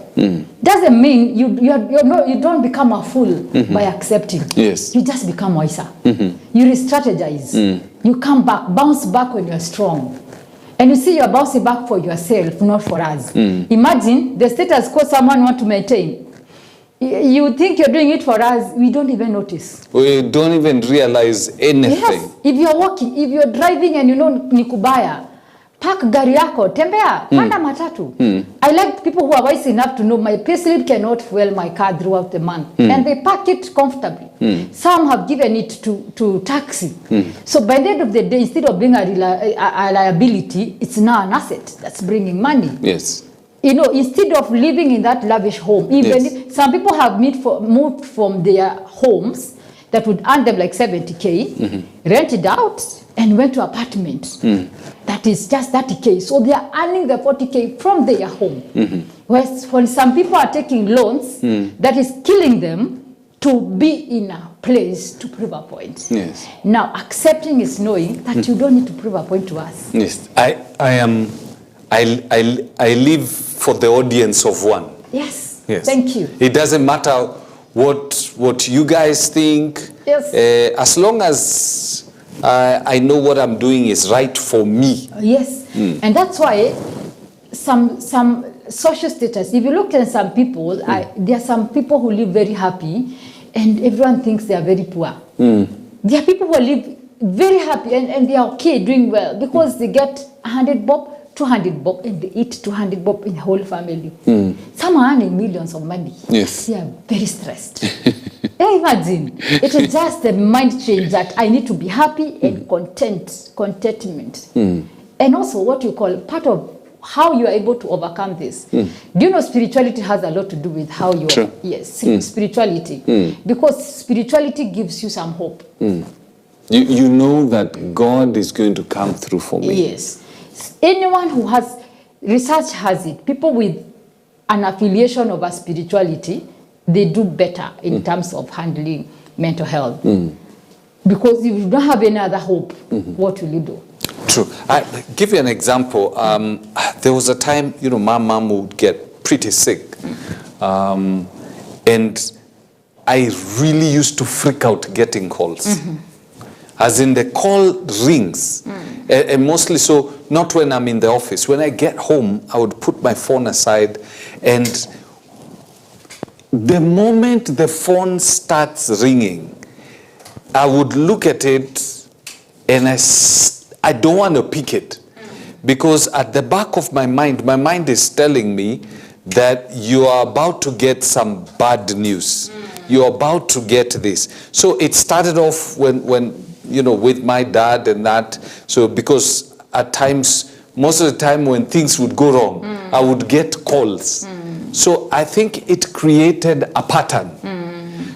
[SPEAKER 23] Doesn't mean you don't become a fool by accepting.
[SPEAKER 1] Yes.
[SPEAKER 23] You just become wiser. You re-strategize. You come back, bounce back when you're strong. And you see you're bouncing back for yourself, not for us. Imagine the status quo someone wants to maintain. You think you're doing it for us, we don't even notice.
[SPEAKER 1] We don't even realize anything.
[SPEAKER 23] Yes, if you're walking, if you're driving and you know nikubaya, park gari yako, tembea, panda matatu. I like people who are wise enough to know my payslip cannot fuel my car throughout the month. And they park it comfortably. Some have given it to taxi. So by the end of the day, instead of being a liability, it's now an asset that's bringing money.
[SPEAKER 1] Yes.
[SPEAKER 23] You know, instead of living in that lavish home, even some people have moved from their homes that would earn them like 70K, rented out and went to apartment that is just 30K. So they are earning the 40K from their home. Whereas when some people are taking loans, that is killing them to be in a place to prove a point.
[SPEAKER 1] Yes.
[SPEAKER 23] Now, accepting is knowing that you don't need to prove a point to us.
[SPEAKER 1] Yes. I live for the audience of one.
[SPEAKER 23] Yes.
[SPEAKER 1] Yes.
[SPEAKER 23] Thank you.
[SPEAKER 1] It doesn't matter what you guys think.
[SPEAKER 23] Yes.
[SPEAKER 1] As long as I know what I'm doing is right for me.
[SPEAKER 23] Yes. And that's why some social status, if you look at some people, there are some people who live very happy and everyone thinks they are very poor. There are people who live very happy and they are okay, doing well, because they get 100 bob, 200 bob, and they eat 200 bob in the whole family. Some are earning millions of money.
[SPEAKER 1] Yes.
[SPEAKER 23] They are very stressed. Imagine. It is just a mind change that I need to be happy and contentment. And also what you call part of how you are able to overcome this. Do you know spirituality has a lot to do with how you are? Yes, spirituality. Because spirituality gives you some hope.
[SPEAKER 1] You know that God is going to come through for me.
[SPEAKER 23] Yes. Anyone who has, research has it, people with an affiliation of a spirituality, they do better in terms of handling mental health. Because if you don't have any other hope, what will you do?
[SPEAKER 1] True. I give you an example. There was a time, my mom would get pretty sick. And I really used to freak out getting calls. As in the call rings. And mostly so, not when I'm in the office. When I get home, I would put my phone aside, and the moment the phone starts ringing, I would look at it and I don't want to pick it. Because at the back of my mind is telling me that you are about to get some bad news. You're about to get this. So it started off when with my dad and that. So because at times, most of the time when things would go wrong, I would get calls. So I think it created a pattern.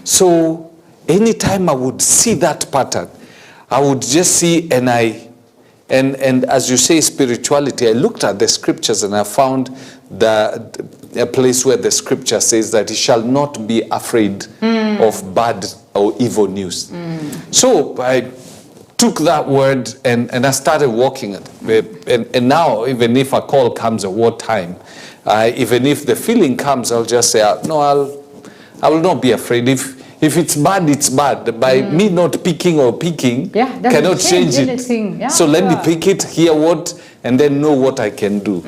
[SPEAKER 1] So anytime I would see that pattern, I would just see, and as you say, spirituality, I looked at the scriptures and I found a place where the scripture says that he shall not be afraid of bad or evil news. So I took that word and I started walking it. And now, even if a call comes at what time, even if the feeling comes, I'll just say, no, I will not be afraid. If it's bad, it's bad. By me not picking cannot change it.
[SPEAKER 23] Yeah,
[SPEAKER 1] so let me pick it, hear what, and then know what I can do.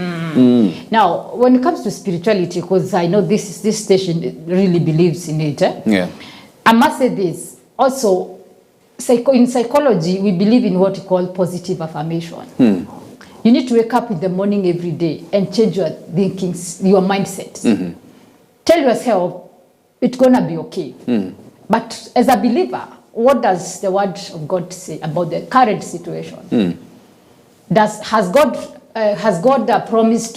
[SPEAKER 23] Now, when it comes to spirituality, because I know this station really believes in it. I must say this. Also, in psychology, we believe in what we call positive affirmation. You need to wake up in the morning every day and change your thinking, your mindset. Tell yourself, it's going to be okay. But as a believer, what does the word of God say about the current situation? Has God promised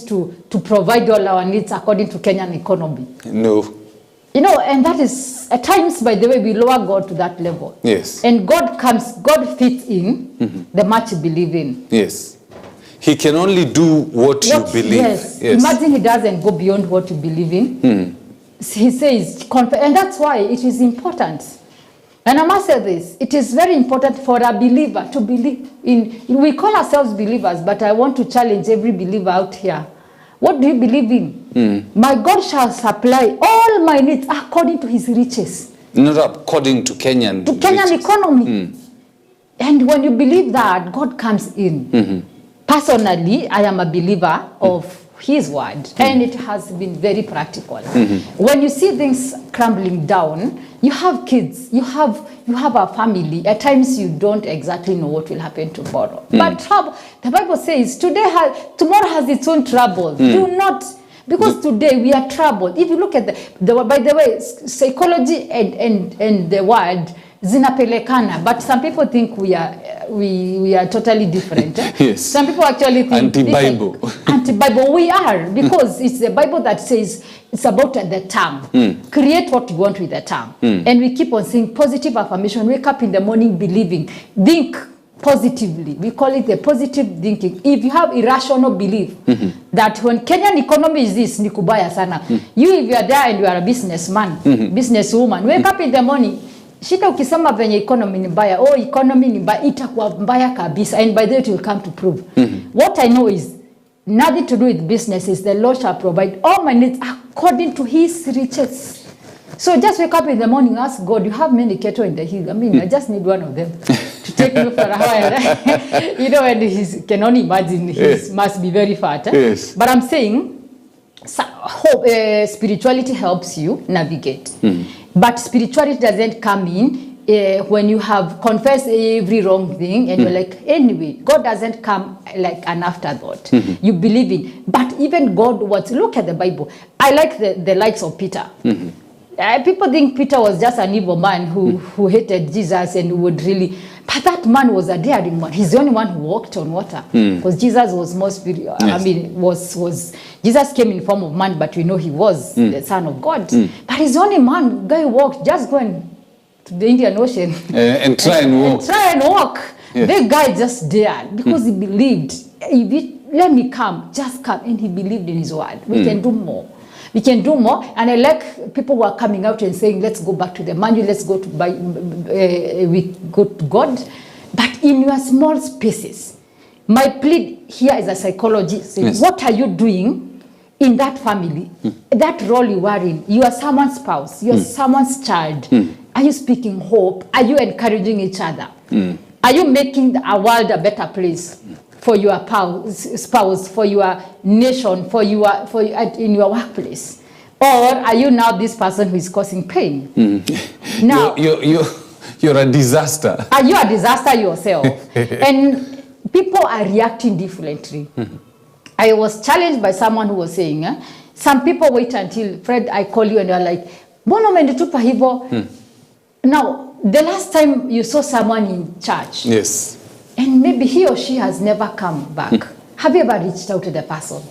[SPEAKER 23] to provide all our needs according to Kenyan economy?
[SPEAKER 1] No.
[SPEAKER 23] And that is, at times, by the way, we lower God to that level.
[SPEAKER 1] Yes.
[SPEAKER 23] And God fits in the much you believe in.
[SPEAKER 1] Yes. He can only do what you believe.
[SPEAKER 23] Yes. Imagine he doesn't go beyond what you believe in. He says, and that's why it is important. And I must say this, it is very important for a believer to believe in. We call ourselves believers, but I want to challenge every believer out here. What do you believe in? My God shall supply all my needs according to his riches.
[SPEAKER 1] Not according to Kenyan
[SPEAKER 23] economy. And when you believe that, God comes in. Personally, I am a believer of his word, and it has been very practical. When you see things crumbling down, you have kids, you have a family. At times you don't exactly know what will happen tomorrow. But the Bible says tomorrow has its own trouble. Do not, because today we are troubled. If you look at by the way, psychology and the word zinapelekana, but some people think we are totally different.
[SPEAKER 1] Yes.
[SPEAKER 23] Some people actually think
[SPEAKER 1] anti-Bible.
[SPEAKER 23] Anti-Bible. We are, because it's the Bible that says it's about the tongue. Create what you want with the tongue. And we keep on saying positive affirmation. Wake up in the morning believing. Think positively. We call it the positive thinking. If you have irrational belief that when Kenyan economy is this, ni kubaya sana. You, if you are there and you are a businessman, businesswoman, wake up in the morning. Shida ukisema venye economy ni mbaya, economy ni mbaya, itakuwa mbaya kabisa. And by the way, it will come to prove. What I know is, nothing to do with businesses. The Lord shall provide all my needs according to his riches. So just wake up in the morning, ask God, you have many cattle in the hill. I mean, I just need one of them to take you for a while. And he can only imagine he must be very fat.
[SPEAKER 1] Yes.
[SPEAKER 23] But I'm saying, spirituality helps you navigate. But spirituality doesn't come in when you have confessed every wrong thing and you're like, anyway, God doesn't come like an afterthought. You believe in. But even God look at the Bible. I like the likes of Peter. People think Peter was just an evil man who hated Jesus and would really. But that man was a daring one. He's the only one who walked on water. Because Jesus was more spiritual.
[SPEAKER 1] Yes.
[SPEAKER 23] I mean, Jesus came in form of man, but we know he was the Son of God. But he's the only man, guy walked, just going to the Indian Ocean.
[SPEAKER 1] And try and walk.
[SPEAKER 23] And try and walk.
[SPEAKER 1] Yeah.
[SPEAKER 23] The guy just dared because he believed. Let me come, just come. And he believed in his word. We can do more. We can do more. And I like people who are coming out and saying, let's go back to the manual, let's go to we go to God. But in your small spaces, my plea here is a psychologist saying,
[SPEAKER 1] Yes.
[SPEAKER 23] what are you doing in that family? That role you are in. You are someone's spouse, you are someone's child. Are you speaking hope? Are you encouraging each other? Are you making a world a better place for your spouse, for your nation, in your workplace? Or are you now this person who is causing pain? Now,
[SPEAKER 1] you're a disaster.
[SPEAKER 23] Are you a disaster yourself? And people are reacting differently. I was challenged by someone who was saying, some people wait until, Fred, I call you and you're like, mbona umenitupa hivyo? Now, the last time you saw someone in church,
[SPEAKER 1] yes,
[SPEAKER 23] and maybe he or she has never come back, have you ever reached out to the person?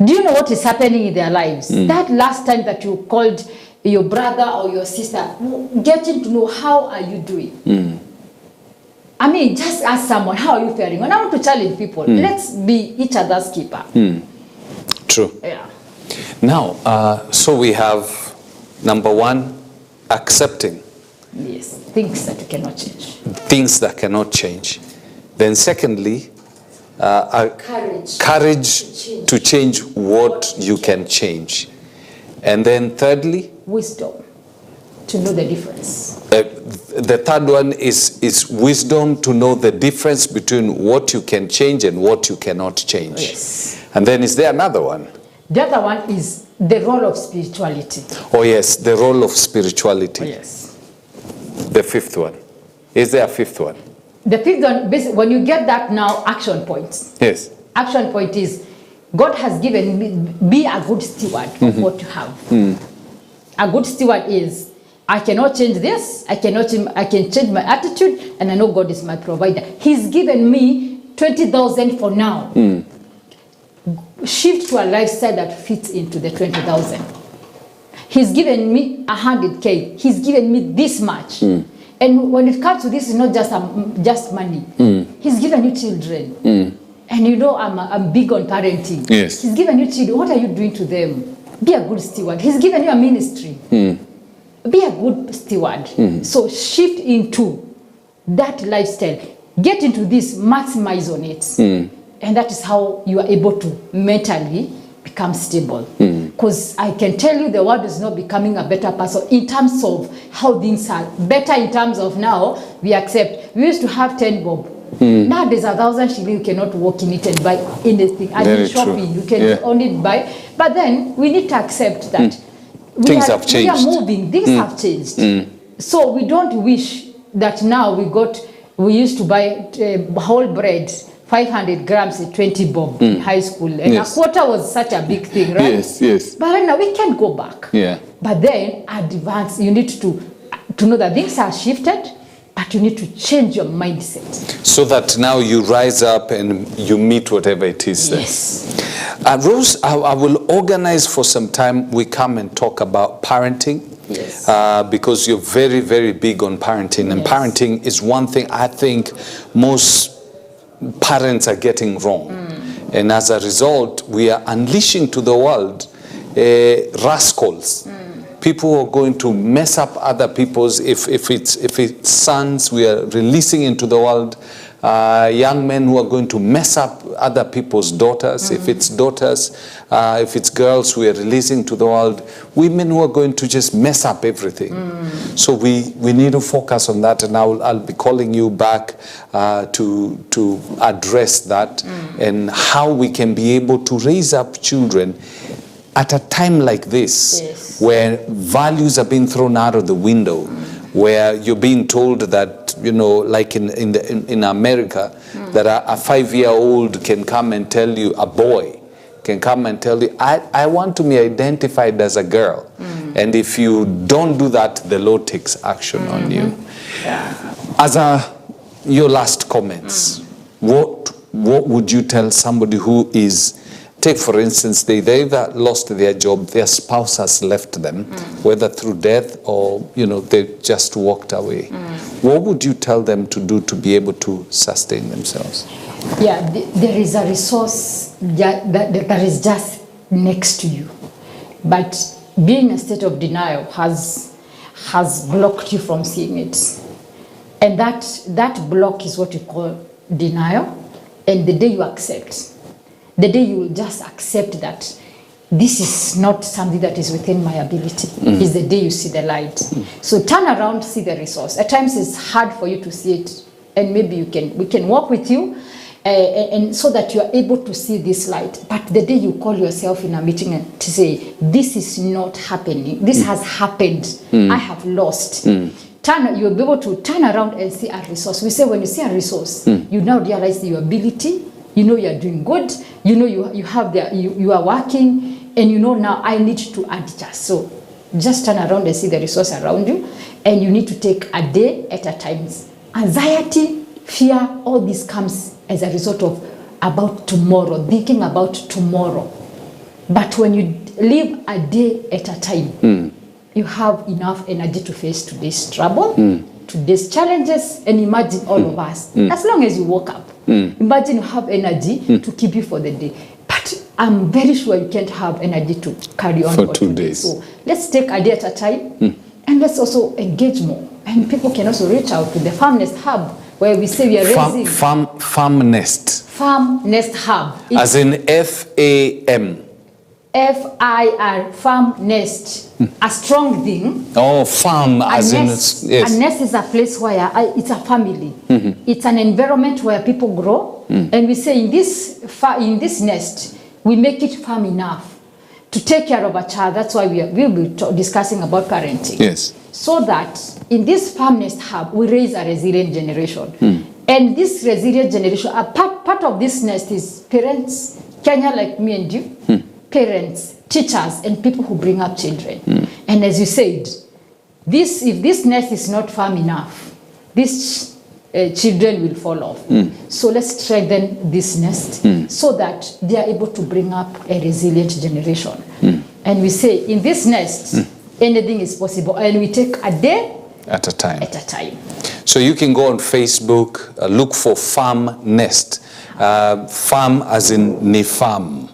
[SPEAKER 23] Do you know what is happening in their lives? That last time that you called your brother or your sister, getting to know how are you doing? I mean, just ask someone, how are you faring? When I want to challenge people, let's be each other's keeper.
[SPEAKER 1] True.
[SPEAKER 23] Yeah.
[SPEAKER 1] Now, so we have, number one, accepting.
[SPEAKER 23] Yes, things that you cannot change.
[SPEAKER 1] Things that cannot change. Then secondly, courage to change what you can change. And then thirdly,
[SPEAKER 23] wisdom to know the difference.
[SPEAKER 1] The third one is wisdom to know the difference between what you can change and what you cannot change.
[SPEAKER 23] Yes.
[SPEAKER 1] And then is there another one?
[SPEAKER 23] The other one is the role of spirituality.
[SPEAKER 1] Oh yes, the role of spirituality.
[SPEAKER 23] Oh, yes.
[SPEAKER 1] The fifth one. Is there a fifth one?
[SPEAKER 23] The fifth one, basically, when you get that now, action points.
[SPEAKER 1] Yes.
[SPEAKER 23] Action point is, God has given me, be a good steward of what you have. A good steward is, I cannot change this, I can change my attitude, and I know God is my provider. He's given me 20,000 for now. Shift to a lifestyle that fits into the 20,000. He's given me 100K. He's given me this much. And when it comes to this, it's not just money. He's given you children. And you know I'm big on parenting.
[SPEAKER 1] Yes.
[SPEAKER 23] He's given you children. What are you doing to them? Be a good steward. He's given you a ministry. Be a good steward. So shift into that lifestyle. Get into this, maximize on it. And that is how you are able to mentally become stable. Because I can tell you the world is not becoming a better person in terms of how things are. Better in terms of now, we accept. We used to have 10 bob. Now there's 1,000 shilling, you cannot walk in it and buy anything. And in shopping, you can only buy. But then we need to accept that
[SPEAKER 1] things have changed.
[SPEAKER 23] We are moving, things have changed. So we don't wish that now we used to buy whole bread, 500 grams at 20 bob in high school. And a quarter was such a big thing, right?
[SPEAKER 1] Yes, yes.
[SPEAKER 23] But right now we can go back.
[SPEAKER 1] Yeah.
[SPEAKER 23] But then advance, you need to know that things are shifted, but you need to change your mindset.
[SPEAKER 1] So that now you rise up and you meet whatever it is.
[SPEAKER 23] Yes.
[SPEAKER 1] Rose, I will organize for some time. We come and talk about parenting.
[SPEAKER 23] Yes.
[SPEAKER 1] Because you're very, very big on parenting. And parenting is one thing I think most parents are getting wrong. And as a result, we are unleashing to the world rascals. People who are going to mess up other people's, if it's sons, we are releasing into the world young men who are going to mess up other people's daughters. If it's daughters, if it's girls, we are releasing to the world women who are going to just mess up everything. So we need to focus on that, and I'll be calling you back to address that and how we can be able to raise up children at a time like this, where values are being thrown out of the window, where you're being told that, you know, like in America, that a 5-year-old can come and tell you, a boy can come and tell you, I want to be identified as a girl. And if you don't do that, the law takes action on you. As a your last comments. What would you tell somebody who is, take for instance, they either lost their job, their spouse has left them, whether through death or, they just walked away. What would you tell them to do to be able to sustain themselves?
[SPEAKER 23] Yeah, there is a resource that is just next to you. But being in a state of denial has blocked you from seeing it. And that block is what we call denial. And the day you accept, the day you will just accept that this is not something that is within my ability, is the day you see the light. So turn around, see the resource. At times it's hard for you to see it, and maybe we can walk with you, and so that you are able to see this light. But the day you call yourself in a meeting and to say, this is not happening, this has happened, I have lost. You'll be able to turn around and see a resource. We say when you see a resource, you now realize your ability, you are doing good, you are working, and now I need to adjust. So just turn around and see the resource around you, and you need to take a day at a time. Anxiety, fear, all this comes as a result of about tomorrow, thinking about tomorrow. But when you live a day at a time, you have enough energy to face today's trouble, today's challenges, and imagine all of us. As long as you woke up, imagine you have energy to keep you for the day. But I'm very sure you can't have energy to carry on for 2 days. So let's take a day at a time, and let's also engage more. And people can also reach out to the Farm Nest Hub, where we say we are raising...
[SPEAKER 1] Farm Nest.
[SPEAKER 23] Farm Nest Hub.
[SPEAKER 1] As in F-A-M.
[SPEAKER 23] F-I-R, Farm Nest. A strong thing.
[SPEAKER 1] Oh, farm, as in...
[SPEAKER 23] Yes. A nest is a place where it's a family. It's an environment where people grow. And we say in this nest, we make it firm enough to take care of a child. That's why we'll be discussing about parenting.
[SPEAKER 1] Yes.
[SPEAKER 23] So that in this Farm Nest Hub, we raise a resilient generation. And this resilient generation, a part of this nest is parents, Kenya like me and you, parents, teachers, and people who bring up children. And as you said, if this nest is not firm enough, these children will fall off. So let's strengthen this nest so that they are able to bring up a resilient generation. And we say, in this nest, anything is possible, and we take a day
[SPEAKER 1] at a time. So you can go on Facebook, look for Farm Nest. Farm as in Nifam,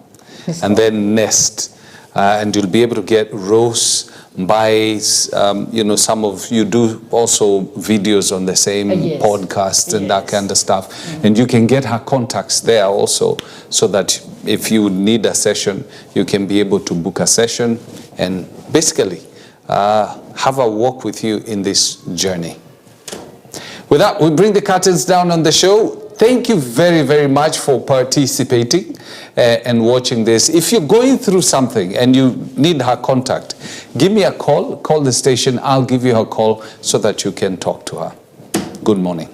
[SPEAKER 1] and then Nest. And you'll be able to get Rose, buys, some of you do also videos on the same podcast and that kind of stuff. And you can get her contacts there also, so that if you need a session, you can be able to book a session and basically have a walk with you in this journey. With that, we bring the curtains down on the show. Thank you very, very much for participating and watching this. If you're going through something and you need her contact, give me a call the station. I'll give you her call so that you can talk to her. Good morning.